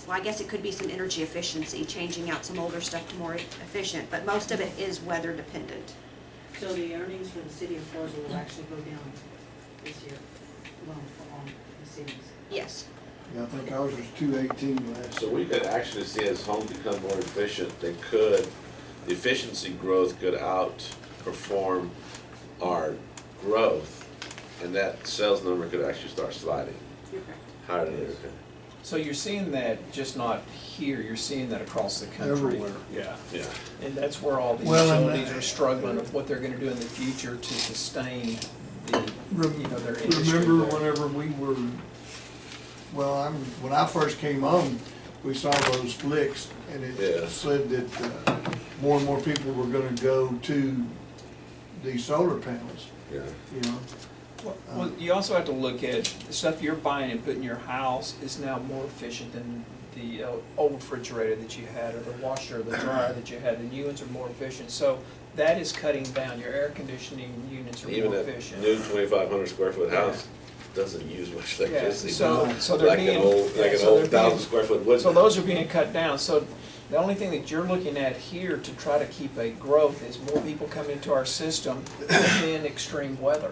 well, I guess it could be some energy efficiency, changing out some older stuff to more efficient, but most of it is weather dependent. So the earnings for the city of Floresville will actually go down this year, along for all the cities. Yes. Yeah, I think ours was 218 last. So we could actually see as homes become more efficient, the efficiency growth could outperform our growth, and that sales number could actually start sliding You're correct. higher than everything. So you're seeing that just not here, you're seeing that across the country. Everywhere. Yeah. Yeah. And that's where all the Well, and utilities are struggling of what they're gonna do in the future to sustain their industry. Remember there. whenever we were, when I first came on, we saw those flicks, and Yeah. it said that more and more people were gonna go to the solar panels, Yeah. you know? Well, you also have to look at the stuff you're buying and putting in your house is now more efficient than the old refrigerator that you had, or the washer or the dryer that you had. The new ones are more efficient. So that is cutting down. Your air conditioning units are Even more a efficient. new 2,500 square foot house doesn't use much electricity. So they're Like being, an old yeah, so they're 1,000 being- square foot wood. so those are being cut down. So the only thing that you're looking at here to try to keep a growth is more people come into our system in extreme weather.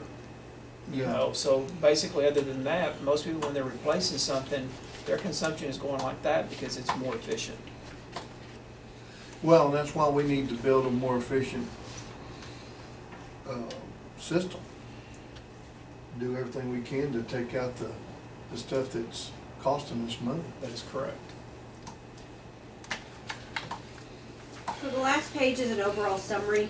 You know, so basically, other than that, most people, when they're replacing something, their consumption is going like that because it's more efficient. Well, that's why we need to build a more efficient system. Do everything we can to take out the stuff that's costing us money. That is correct. So the last page is an overall summary.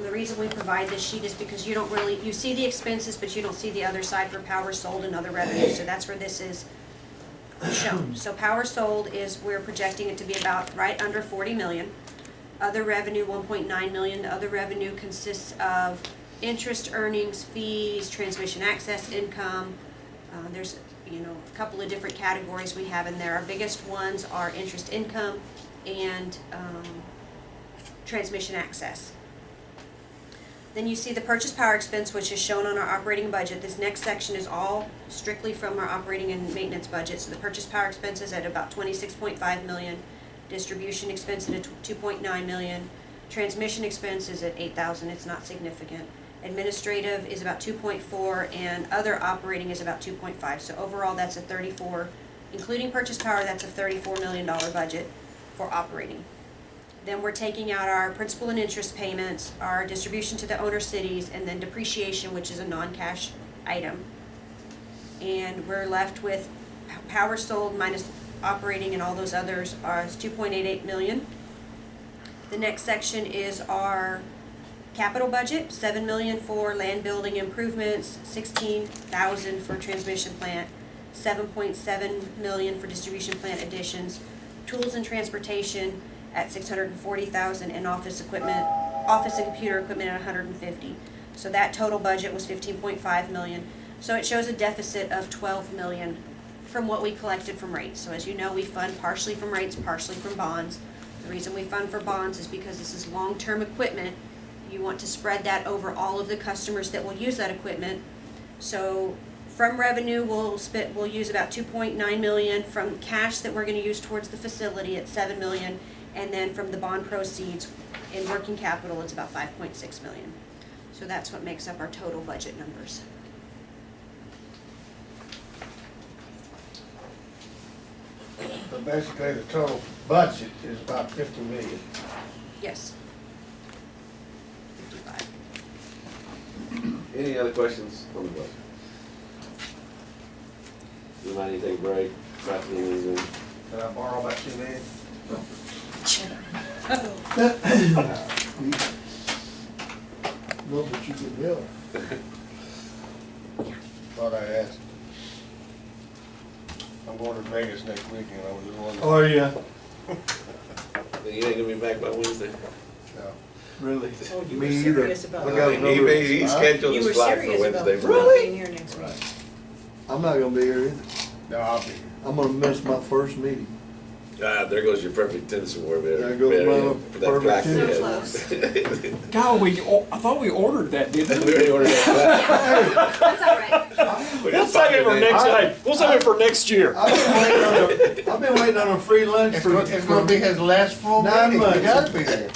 The reason we provide this sheet is because you see the expenses, but you don't see the other side for power sold and other revenue, so that's where this is shown. So power sold we're projecting it to be about right under 40 million. Other revenue, 1.9 million. The other revenue consists of interest earnings, fees, transmission access income. There's a couple of different categories we have in there. Our biggest ones are interest income and transmission access. Then you see the purchase power expense, which is shown on our operating budget. This next section is all strictly from our operating and maintenance budget. So the purchase power expense is at about 26.5 million, distribution expense at 2.9 million, transmission expense is at 8,000. It's not significant. Administrative is about 2.4, and other operating is about 2.5. So overall, that's a 34, including purchase power, that's a $34 million budget for operating. Then we're taking out our principal and interest payments, our distribution to the owner cities, and then depreciation, which is a non-cash item. And we're left with power sold minus operating and all those others is 2.88 million. The next section is our capital budget, 7 million for land building improvements, 16,000 for transmission plant, 7.7 million for distribution plant additions, tools and transportation at 640,000, and office and computer equipment at 150. So that total budget was 15.5 million. So it shows a deficit of 12 million from what we collected from rates. So as you know, we fund partially from rates, partially from bonds. The reason we fund for bonds is because this is long-term equipment. You want to spread that over all of the customers that will use that equipment. So from revenue, we'll use about 2.9 million, from cash that we're gonna use towards the facility at 7 million, and then from the bond proceeds in working capital, it's about 5.6 million. So that's what makes up our total budget numbers. So basically, the total budget is about 50 million. Yes. 55. Any other questions on the budget? We might need to take a break. Matthew, anything? Can I borrow about 2 million? No, but you can help. Thought I'd ask. I'm going to Vegas next weekend, I was just wondering. Oh, yeah, You ain't gonna be back by Wednesday? No. really? Oh, you Me were either. serious about I that. got another- He scheduled You his were flight for serious about Wednesday. not being here next week. Right. I'm not gonna be here either. No, I'll be here. I'm gonna miss my first meeting. There goes your perfect tennis award, man. There goes my For that plaque perfect we tennis. had. God, I thought we ordered that, didn't We already ordered that That's all right. plaque. We'll save it for next, hey, we'll save it for next year. I've been waiting on a free lunch It's for. gonna be his last full 9 meeting, you months. gotta be there.